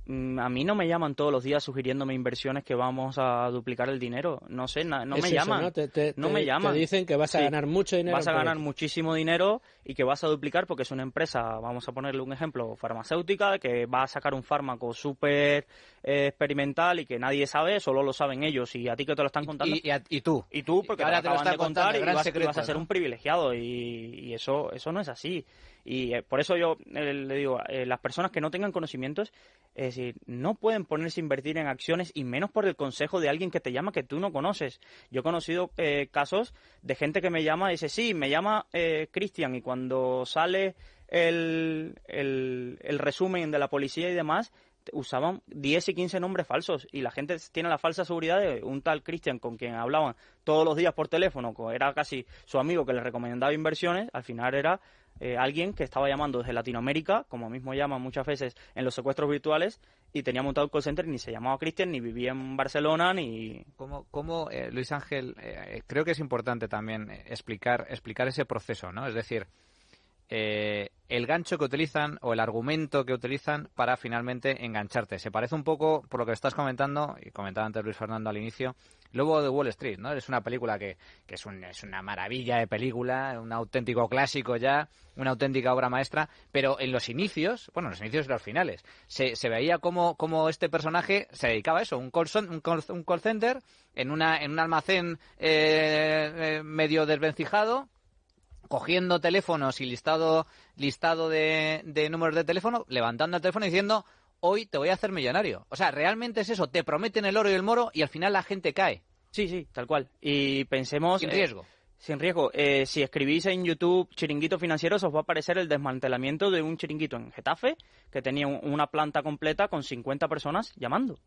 a mí no me llaman todos los días sugiriéndome inversiones que vamos a duplicar el dinero. No sé, no me llaman. ¿No? Me llaman. Te dicen que vas a ganar mucho dinero. Vas a ganar muchísimo dinero y que vas a duplicar porque es una empresa, vamos a ponerle un ejemplo, farmacéutica, que va a sacar un fármaco súper experimental y que nadie sabe, solo lo saben ellos y a ti que te lo están contando. Y tú. Y tú, porque ahora te lo están contando y vas a ser ¿no? un privilegiado y eso no es así. Y por eso yo le digo, las personas que no tengan conocimientos, es decir, no pueden ponerse a invertir en acciones y menos por el consejo de alguien que te llama que tú no conoces. Yo he conocido casos de gente que me llama y dice, sí, me llama Cristian, y cuando sale el resumen de la policía y demás, usaban 10 y 15 nombres falsos y la gente tiene la falsa seguridad de un tal Cristian con quien hablaban todos los días por teléfono, era casi su amigo que le recomendaba inversiones, al final era alguien que estaba llamando desde Latinoamérica, como mismo llaman muchas veces en los secuestros virtuales, y tenía montado un call center y ni se llamaba Cristian, ni vivía en Barcelona, ni... ¿Cómo Luis Ángel, creo que es importante también explicar ese proceso, ¿no? Es decir, el gancho que utilizan o el argumento que utilizan para finalmente engancharte. Se parece un poco, por lo que estás comentando, y comentaba antes Luis Fernando al inicio, Lobo de Wall Street, ¿no? Es una película que es una maravilla de película, un auténtico clásico ya, una auténtica obra maestra, pero en los inicios, bueno, los inicios y los finales, se veía como este personaje se dedicaba a eso, un call center en un almacén medio desvencijado, cogiendo teléfonos y listado de números de teléfono, levantando el teléfono y diciendo, hoy te voy a hacer millonario. O sea, realmente es eso, te prometen el oro y el moro y al final la gente cae. Sí, tal cual. Y pensemos... Sin riesgo. Sin riesgo. Si escribís en YouTube Chiringuito Financieros, os va a aparecer el desmantelamiento de un chiringuito en Getafe, que tenía una planta completa con 50 personas llamando,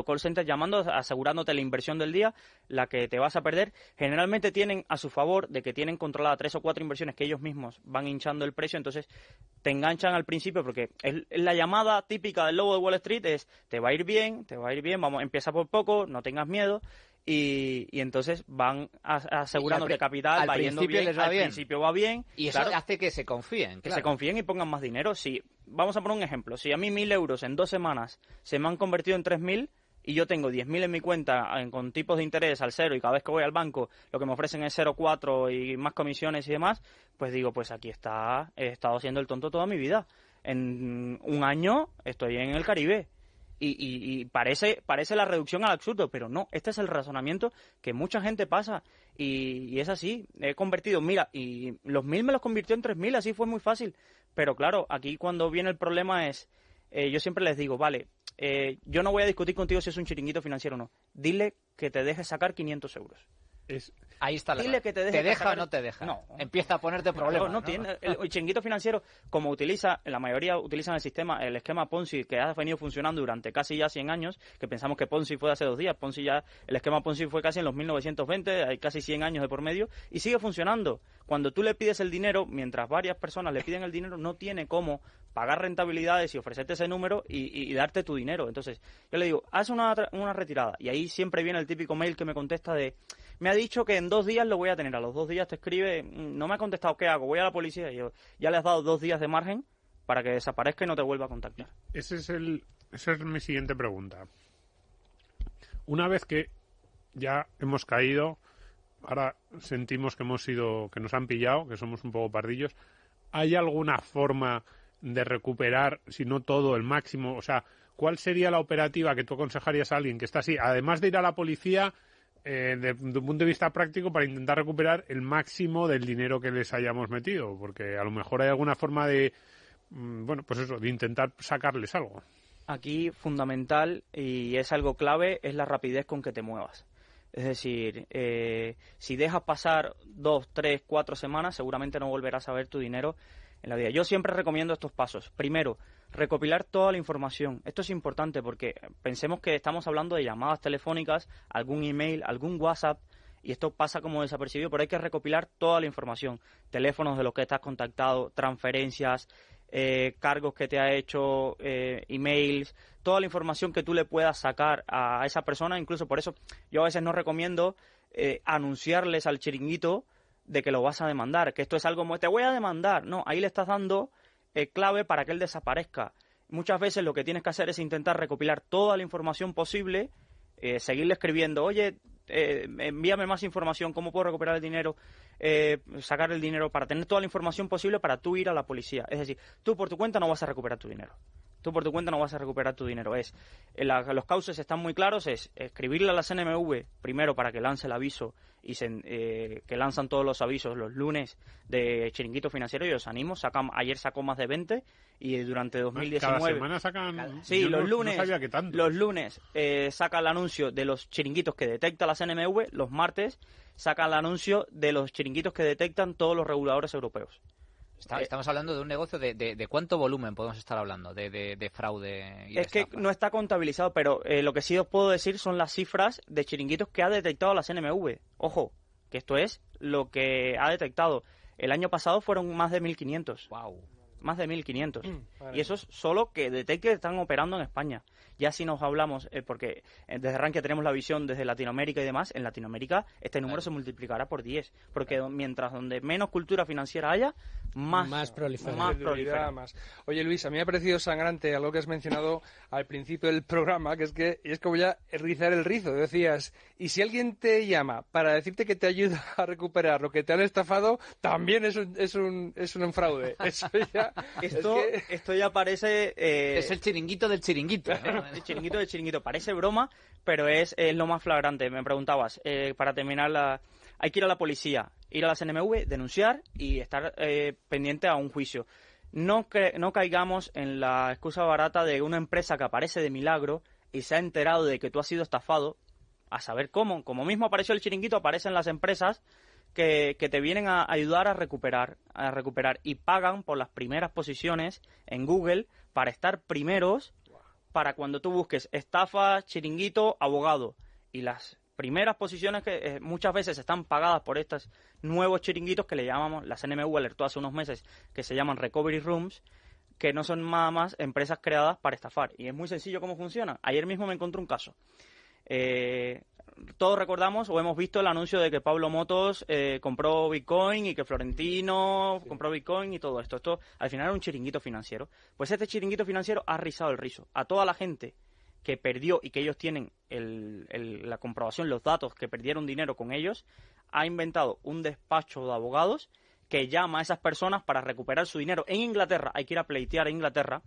call centers, asegurándote la inversión del día, la que te vas a perder. Generalmente tienen a su favor de que tienen controlada 3 o 4 inversiones que ellos mismos van hinchando el precio, entonces te enganchan al principio porque la llamada típica del lobo de Wall Street es te va a ir bien, vamos, empieza por poco, no tengas miedo. Y entonces van asegurándote capital, va yendo bien, al principio va bien. Y eso hace que se confíen. Que se confíen y pongan más dinero. Vamos a poner un ejemplo. Si a mí 1.000 euros en 2 semanas se me han convertido en 3.000 y yo tengo 10.000 en mi cuenta con tipos de interés al 0 y cada vez que voy al banco lo que me ofrecen es 0,4 y más comisiones y demás, pues digo, pues aquí he estado siendo el tonto toda mi vida. En un año estoy en el Caribe. Y parece la reducción al absurdo, pero no, este es el razonamiento que mucha gente pasa y es así. He convertido, mira, y los 1.000 me los convirtió en 3.000, así fue muy fácil. Pero claro, aquí cuando viene el problema es, yo siempre les digo, vale, yo no voy a discutir contigo si es un chiringuito financiero o no. Dile que te deje sacar 500 euros. Ahí está la Dile que te deja o no te deja. No. Empieza a ponerte problemas. No tiene. El chiringuito financiero, como la mayoría utilizan el esquema Ponzi, que ha venido funcionando durante casi ya 100 años, que pensamos que Ponzi fue hace 2 días. El esquema Ponzi fue casi en los 1920, hay casi 100 años de por medio, y sigue funcionando. Cuando tú le pides el dinero, mientras varias personas le piden el dinero, no tiene cómo pagar rentabilidades y ofrecerte ese número y darte tu dinero. Entonces, yo le digo, haz una retirada. Y ahí siempre viene el típico mail que me contesta de, me ha dicho que en 2 días lo voy a tener. A los 2 días te escribe, no me ha contestado, ¿qué hago? Voy a la policía. Y yo, ya le has dado 2 días de margen para que desaparezca y no te vuelva a contactar. Esa es mi siguiente pregunta. Una vez que ya hemos caído, ahora sentimos que que nos han pillado, que somos un poco pardillos, ¿hay alguna forma de recuperar, si no todo, el máximo? O sea, ¿cuál sería la operativa que tú aconsejarías a alguien que está así, además de ir a la policía, desde un punto de vista práctico, para intentar recuperar el máximo del dinero que les hayamos metido? Porque a lo mejor hay alguna forma de bueno, pues eso, de intentar sacarles algo. Aquí fundamental, y es algo clave, es la rapidez con que te muevas. Es decir, si dejas pasar 2, 3, 4 semanas, seguramente no volverás a ver tu dinero en la vida. Yo siempre recomiendo estos pasos. Primero, recopilar toda la información. Esto es importante porque pensemos que estamos hablando de llamadas telefónicas, algún email, algún WhatsApp, y esto pasa como desapercibido, pero hay que recopilar toda la información. Teléfonos de los que estás contactado, transferencias, cargos que te ha hecho, emails, toda la información que tú le puedas sacar a esa persona. Incluso por eso yo a veces no recomiendo anunciarles al chiringuito de que lo vas a demandar, que esto es algo como te voy a demandar. No, ahí le estás dando clave para que él desaparezca. Muchas veces lo que tienes que hacer es intentar recopilar toda la información posible, seguirle escribiendo, oye, envíame más información, cómo puedo recuperar el dinero, sacar el dinero, para tener toda la información posible para tú ir a la policía. Es decir, tú por tu cuenta no vas a recuperar tu dinero. Los cauces están muy claros, es escribirle a la CNMV primero para que lance el aviso y que lanzan todos los avisos los lunes de Chiringuito Financiero. Yo os animo, ayer sacó más de 20 y durante 2019... Cada semana sacan... Sí, los lunes, no sabía que tanto. Los lunes saca el anuncio de los chiringuitos que detecta la CNMV, los martes saca el anuncio de los chiringuitos que detectan todos los reguladores europeos. Estamos hablando de un negocio de cuánto volumen podemos estar hablando de fraude y es que no está contabilizado, pero lo que sí os puedo decir son las cifras de chiringuitos que ha detectado la CNMV. Ojo, que esto es lo que ha detectado. El año pasado fueron más de 1.500. Wow. Más de 1.500. Y eso es solo que detecte que están operando en España. Ya si nos hablamos, porque desde Rankia tenemos la visión desde Latinoamérica y demás, en Latinoamérica este número se multiplicará por 10. Porque mientras donde menos cultura financiera haya, más prolifera. Oye, Luis, a mí me ha parecido sangrante algo que has mencionado al principio del programa, que es que voy a rizar el rizo. Decías, y si alguien te llama para decirte que te ayuda a recuperar lo que te han estafado, también es un fraude. Eso ya... Esto ya parece... es el chiringuito del chiringuito, ¿no? El chiringuito del chiringuito. Parece broma, pero es lo más flagrante. Me preguntabas, para terminar, hay que ir a la policía, ir a la CNMV, denunciar y estar pendiente a un juicio. No caigamos en la excusa barata de una empresa que aparece de milagro y se ha enterado de que tú has sido estafado, a saber cómo. Como mismo apareció el chiringuito, aparecen las empresas que te vienen a ayudar a recuperar y pagan por las primeras posiciones en Google para estar primeros, para cuando tú busques estafa, chiringuito, abogado. Y las primeras posiciones que muchas veces están pagadas por estos nuevos chiringuitos que le llamamos, la CNMV alertó hace unos meses, que se llaman Recovery Rooms, que no son nada más empresas creadas para estafar. Y es muy sencillo cómo funciona. Ayer mismo me encontré un caso. Todos recordamos o hemos visto el anuncio de que Pablo Motos compró Bitcoin y que Florentino compró Bitcoin y todo esto. Esto al final era un chiringuito financiero. Pues este chiringuito financiero ha rizado el rizo. A toda la gente que perdió y que ellos tienen la comprobación, los datos que perdieron dinero con ellos, ha inventado un despacho de abogados que llama a esas personas para recuperar su dinero en Inglaterra. Hay que ir a pleitear en Inglaterra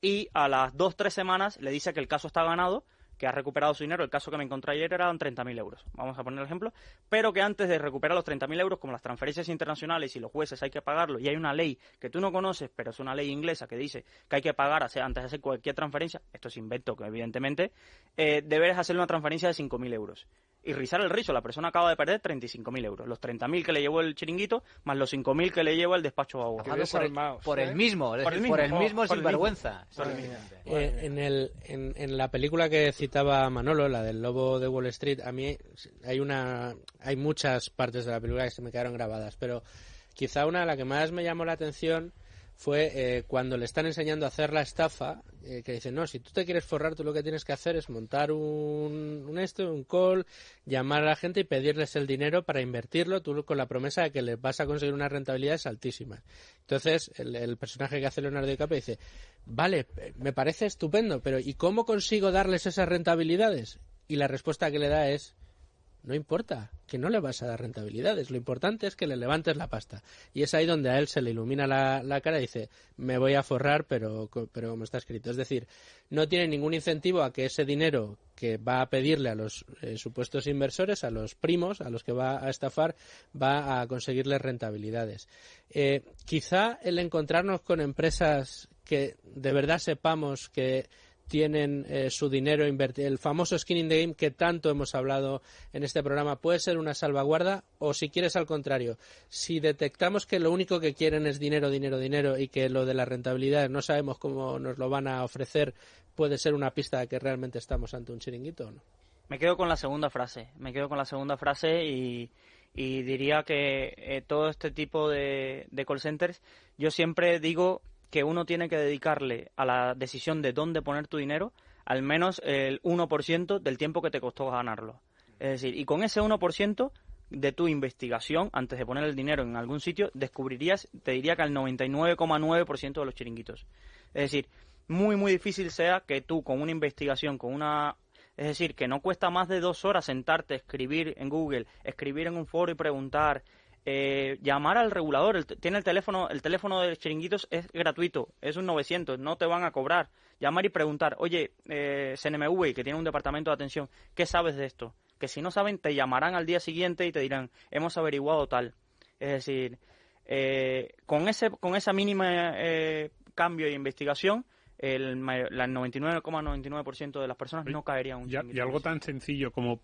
y a las 2-3 semanas le dice que el caso está ganado, que ha recuperado su dinero. El caso que me encontré ayer eran 30.000 euros, vamos a poner el ejemplo, pero que antes de recuperar los 30.000 euros, como las transferencias internacionales y los jueces hay que pagarlo, y hay una ley que tú no conoces, pero es una ley inglesa que dice que hay que pagar antes de hacer cualquier transferencia, esto es invento, que evidentemente, debes hacer una transferencia de 5.000 euros. Y rizar el rizo, la persona acaba de perder 35.000 euros, los 30.000 que le llevó el chiringuito, más los 5.000 que le lleva el despacho de abogados. Por el mismo sinvergüenza. En la película que citaba Manolo, la del Lobo de Wall Street, a mí hay muchas partes de la película que se me quedaron grabadas, pero quizá una de las que más me llamó la atención fue cuando le están enseñando a hacer la estafa, que dicen, no, si tú te quieres forrar, tú lo que tienes que hacer es montar un call, llamar a la gente y pedirles el dinero para invertirlo, tú con la promesa de que les vas a conseguir unas rentabilidades altísimas. Entonces, el personaje que hace Leonardo DiCaprio dice, vale, me parece estupendo, pero ¿y cómo consigo darles esas rentabilidades? Y la respuesta que le da es, no importa, que no le vas a dar rentabilidades, lo importante es que le levantes la pasta. Y es ahí donde a él se le ilumina la cara y dice, me voy a forrar, pero como está escrito. Es decir, no tiene ningún incentivo a que ese dinero que va a pedirle a los supuestos inversores, a los primos, a los que va a estafar, va a conseguirles rentabilidades. Quizá el encontrarnos con empresas que de verdad sepamos que tienen su dinero invertido, el famoso skin in the game que tanto hemos hablado en este programa, puede ser una salvaguarda, o si quieres al contrario, si detectamos que lo único que quieren es dinero y que lo de las rentabilidades no sabemos cómo nos lo van a ofrecer, puede ser una pista de que realmente estamos ante un chiringuito o no. Me quedo con la segunda frase y diría que todo este tipo de call centers, yo siempre digo que uno tiene que dedicarle a la decisión de dónde poner tu dinero al menos el 1% del tiempo que te costó ganarlo. Es decir, y con ese 1% de tu investigación, antes de poner el dinero en algún sitio, descubrirías, te diría que al 99,9% de los chiringuitos. Es decir, muy, muy difícil sea que tú con una investigación, es decir, que no cuesta más de 2 horas sentarte, escribir en Google, escribir en un foro y preguntar, llamar al regulador, tiene el teléfono de chiringuitos es gratuito, es un 900, no te van a cobrar. Llamar y preguntar, oye, CNMV, que tiene un departamento de atención, ¿qué sabes de esto? Que si no saben, te llamarán al día siguiente y te dirán, hemos averiguado tal. Es decir, con esa mínima cambio de investigación, el 99,99% de las personas no caerían en un chiringuito. Y algo tan sencillo como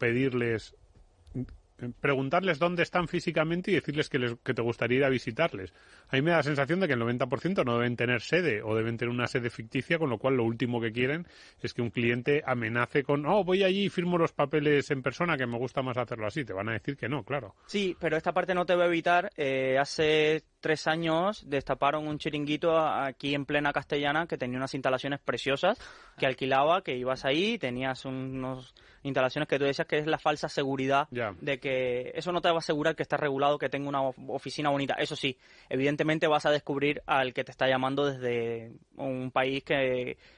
preguntarles dónde están físicamente y decirles que te gustaría ir a visitarles. A mí me da la sensación de que el 90% no deben tener sede o deben tener una sede ficticia, con lo cual lo último que quieren es que un cliente amenace con voy allí y firmo los papeles en persona, que me gusta más hacerlo así. Te van a decir que no, claro. Sí, pero esta parte no te va a evitar. Hace 3 años destaparon un chiringuito aquí en plena Castellana que tenía unas instalaciones preciosas que alquilaba, que ibas ahí, tenías unas instalaciones que tú decías que es la falsa seguridad de que eso no te va a asegurar que está regulado, que tenga una oficina bonita. Eso sí, evidentemente vas a descubrir al que te está llamando desde un país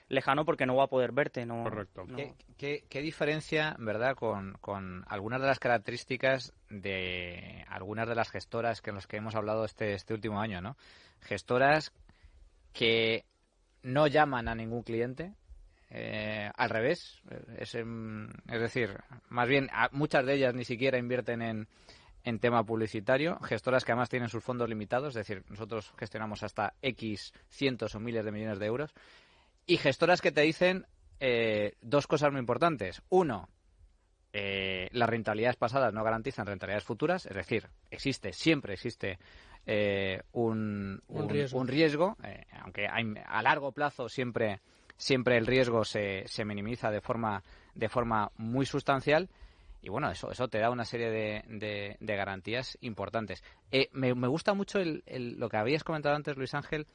lejano porque no va a poder verte. No, correcto. No. ¿Qué diferencia, verdad, con algunas de las características de algunas de las gestoras que en las que hemos hablado este último año, ¿no? Gestoras que no llaman a ningún cliente, al revés, es decir, más bien muchas de ellas ni siquiera invierten en tema publicitario, gestoras que además tienen sus fondos limitados, es decir, nosotros gestionamos hasta X cientos o miles de millones de euros, y gestoras que te dicen 2 cosas muy importantes. Uno, las rentabilidades pasadas no garantizan rentabilidades futuras, es decir, siempre existe un riesgo, aunque a largo plazo siempre el riesgo se minimiza de forma muy sustancial. Y bueno, eso te da una serie de garantías importantes. Me gusta mucho lo que habías comentado antes, Luis Ángel,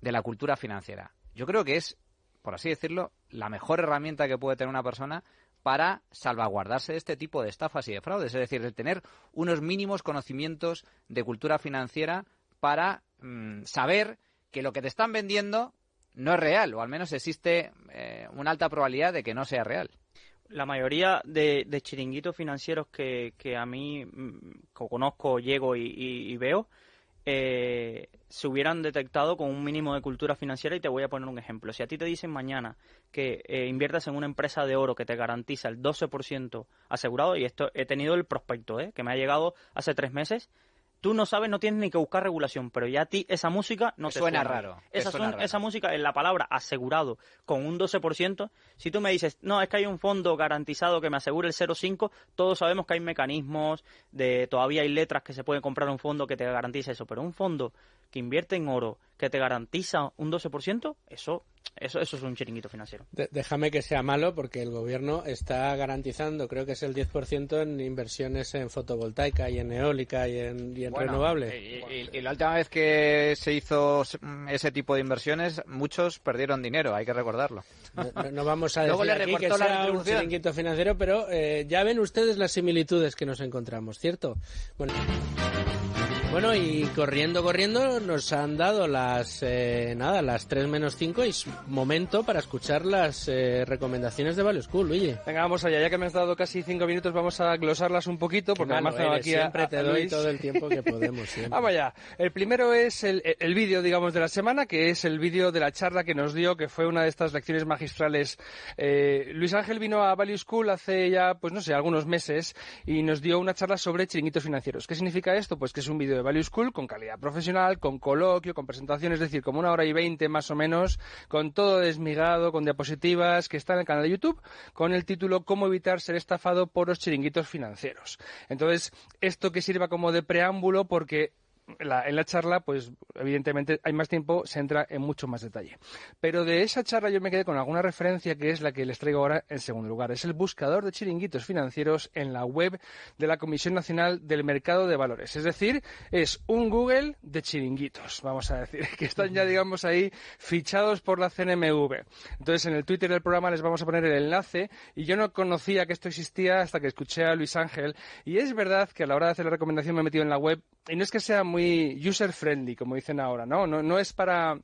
de la cultura financiera. Yo creo que es, por así decirlo, la mejor herramienta que puede tener una persona para salvaguardarse de este tipo de estafas y de fraudes. Es decir, de tener unos mínimos conocimientos de cultura financiera para saber que lo que te están vendiendo no es real, o al menos existe una alta probabilidad de que no sea real. La mayoría de chiringuitos financieros que a mí conozco, llego y veo, se hubieran detectado con un mínimo de cultura financiera. Y te voy a poner un ejemplo. Si a ti te dicen mañana que inviertas en una empresa de oro que te garantiza el 12% asegurado, y esto he tenido el prospecto, que me ha llegado hace 3 meses, tú no sabes, no tienes ni que buscar regulación, pero ya a ti esa música no te suena raro. Esa música, en la palabra asegurado con un 12%, si tú me dices, no, es que hay un fondo garantizado que me asegure el 0,5, todos sabemos que hay mecanismos, todavía hay letras que se puede comprar un fondo que te garantice eso, pero un fondo que invierte en oro, que te garantiza un 12%, eso es un chiringuito financiero. Déjame que sea malo, porque el gobierno está garantizando, creo que es el 10% en inversiones en fotovoltaica y en eólica y en renovable. Y la última vez que se hizo ese tipo de inversiones, muchos perdieron dinero, hay que recordarlo. No vamos a decir aquí que sea un chiringuito financiero, pero ya ven ustedes las similitudes que nos encontramos, ¿cierto? Bueno. Bueno, y corriendo nos han dado las 3 menos 5 y es momento para escuchar las recomendaciones de Value School, Luigi. Venga, vamos allá, ya que me has dado casi 5 minutos, vamos a glosarlas un poquito, porque además tengo aquí siempre te doy todo el tiempo que podemos. Siempre. Vamos allá. El primero es el vídeo, digamos, de la semana, que es el vídeo de la charla que nos dio, que fue una de estas lecciones magistrales. Luis Ángel vino a Value School hace ya, pues no sé, algunos meses, y nos dio una charla sobre chiringuitos financieros. ¿Qué significa esto? Pues que es un vídeo de Value School con calidad profesional, con coloquio, con presentación, es decir, como 1 hora y 20 más o menos, con todo desmigado, con diapositivas, que está en el canal de YouTube, con el título ¿Cómo evitar ser estafado por los chiringuitos financieros? Entonces, esto que sirva como de preámbulo, porque en la charla, pues evidentemente hay más tiempo, se entra en mucho más detalle. Pero de esa charla yo me quedé con alguna referencia que es la que les traigo ahora en segundo lugar. Es el buscador de chiringuitos financieros en la web de la Comisión Nacional del Mercado de Valores. Es decir, es un Google de chiringuitos, vamos a decir, que están ya, digamos, ahí fichados por la CNMV. Entonces, en el Twitter del programa les vamos a poner el enlace, y yo no conocía que esto existía hasta que escuché a Luis Ángel, y es verdad que a la hora de hacer la recomendación me he metido en la web, y no es que sea muy user-friendly, como dicen ahora, no es para...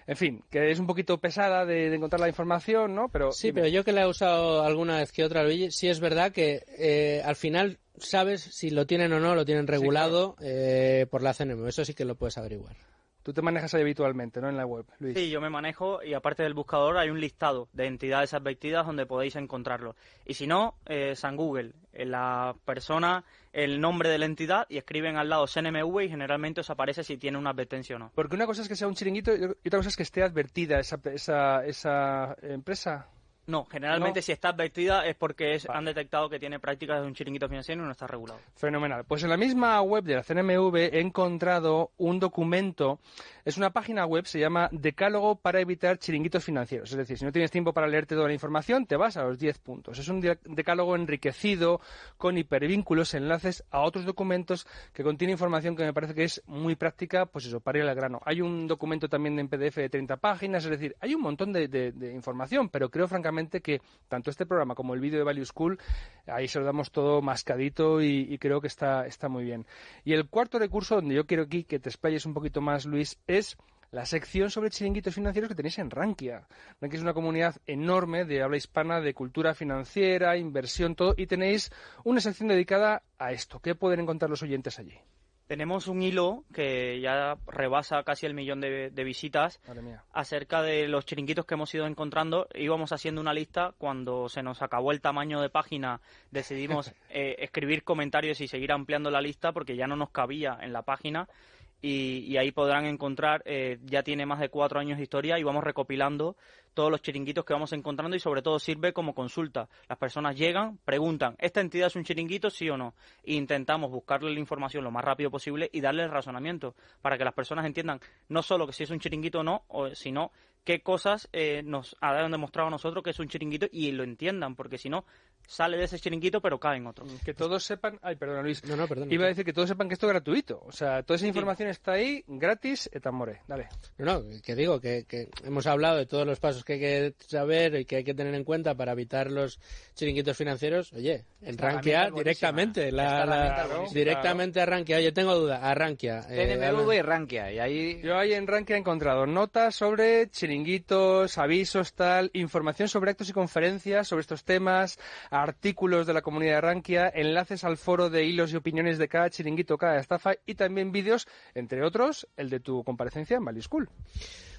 En fin, que es un poquito pesada de encontrar la información, ¿no? Pero sí, pero yo que la he usado alguna vez que otra, Luigi, sí es verdad que al final sabes si lo tienen o no, lo tienen regulado, sí, claro, por la CNMV. Eso sí que lo puedes averiguar. Tú te manejas ahí habitualmente, ¿no?, en la web, Luis. Sí, yo me manejo, y aparte del buscador hay un listado de entidades advertidas donde podéis encontrarlo. Y si no, San Google, la persona, el nombre de la entidad, y escriben al lado CNMV y generalmente os aparece si tiene una advertencia o no. Porque una cosa es que sea un chiringuito y otra cosa es que esté advertida esa empresa. No, generalmente no. Si está advertida es porque han detectado que tiene prácticas de un chiringuito financiero y no está regulado. Fenomenal. Pues en la misma web de la CNMV he encontrado un documento, es una página web, se llama Decálogo para evitar chiringuitos financieros. Es decir, si no tienes tiempo para leerte toda la información, te vas a los 10 puntos. Es un decálogo enriquecido con hipervínculos, enlaces a otros documentos que contiene información que me parece que es muy práctica, pues eso, para ir al grano. Hay un documento también en PDF de 30 páginas, es decir, hay un montón de información, pero creo francamente que tanto este programa como el vídeo de Value School, ahí se lo damos todo mascadito y creo que está muy bien. Y el cuarto recurso, donde yo quiero aquí que te explayes un poquito más, Luis, es la sección sobre chiringuitos financieros que tenéis en Rankia. Rankia es una comunidad enorme de habla hispana, de cultura financiera, inversión, todo, y tenéis una sección dedicada a esto. ¿Qué pueden encontrar los oyentes allí? Tenemos un hilo que ya rebasa casi el 1.000.000 de visitas acerca de los chiringuitos que hemos ido encontrando. Íbamos haciendo una lista, cuando se nos acabó el tamaño de página decidimos escribir comentarios y seguir ampliando la lista porque ya no nos cabía en la página. Y ahí podrán encontrar, ya tiene más de 4 años de historia y vamos recopilando todos los chiringuitos que vamos encontrando y sobre todo sirve como consulta. Las personas llegan, preguntan, ¿esta entidad es un chiringuito, sí o no? E intentamos buscarle la información lo más rápido posible y darle el razonamiento para que las personas entiendan no solo que si es un chiringuito o no, sino qué cosas nos han demostrado a nosotros que es un chiringuito y lo entiendan, porque si no, sale de ese chiringuito pero cae en otro. Que todos sepan... Ay, perdona, Luis. No, perdona. Iba a decir que todos sepan que esto es gratuito. O sea, toda esa información está ahí, gratis, et amore. Dale. No, que digo que hemos hablado de todos los pasos que hay que saber y que hay que tener en cuenta para evitar los chiringuitos financieros. Oye, en Rankia directamente. Directamente a Rankia. Oye, tengo duda. A Rankia. CNMV y Rankia. Y ahí... Yo ahí en Rankia he encontrado notas sobre chiringuitos, avisos, tal, información sobre actos y conferencias sobre estos temas, artículos de la comunidad de Rankia, enlaces al foro de hilos y opiniones de cada chiringuito, cada estafa, y también vídeos, entre otros, el de tu comparecencia en Value School.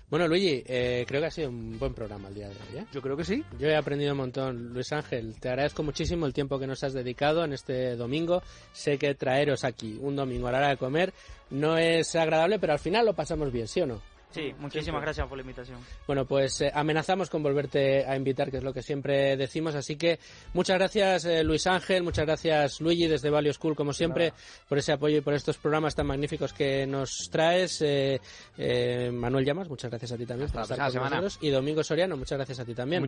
Bueno, Luigi, creo que ha sido un buen programa el día de hoy, ¿eh? Yo creo que sí. Yo he aprendido un montón. Luis Ángel, te agradezco muchísimo el tiempo que nos has dedicado en este domingo. Sé que traeros aquí un domingo a la hora de comer no es agradable, pero al final lo pasamos bien, ¿sí o no? Sí, muchísimas gracias por la invitación. Bueno, pues amenazamos con volverte a invitar, que es lo que siempre decimos, así que muchas gracias Luis Ángel, muchas gracias Luigi desde Value School, como siempre, por ese apoyo y por estos programas tan magníficos que nos traes. Manuel Llamas, muchas gracias a ti también por estar con nosotros, y Domingo Soriano, muchas gracias a ti también.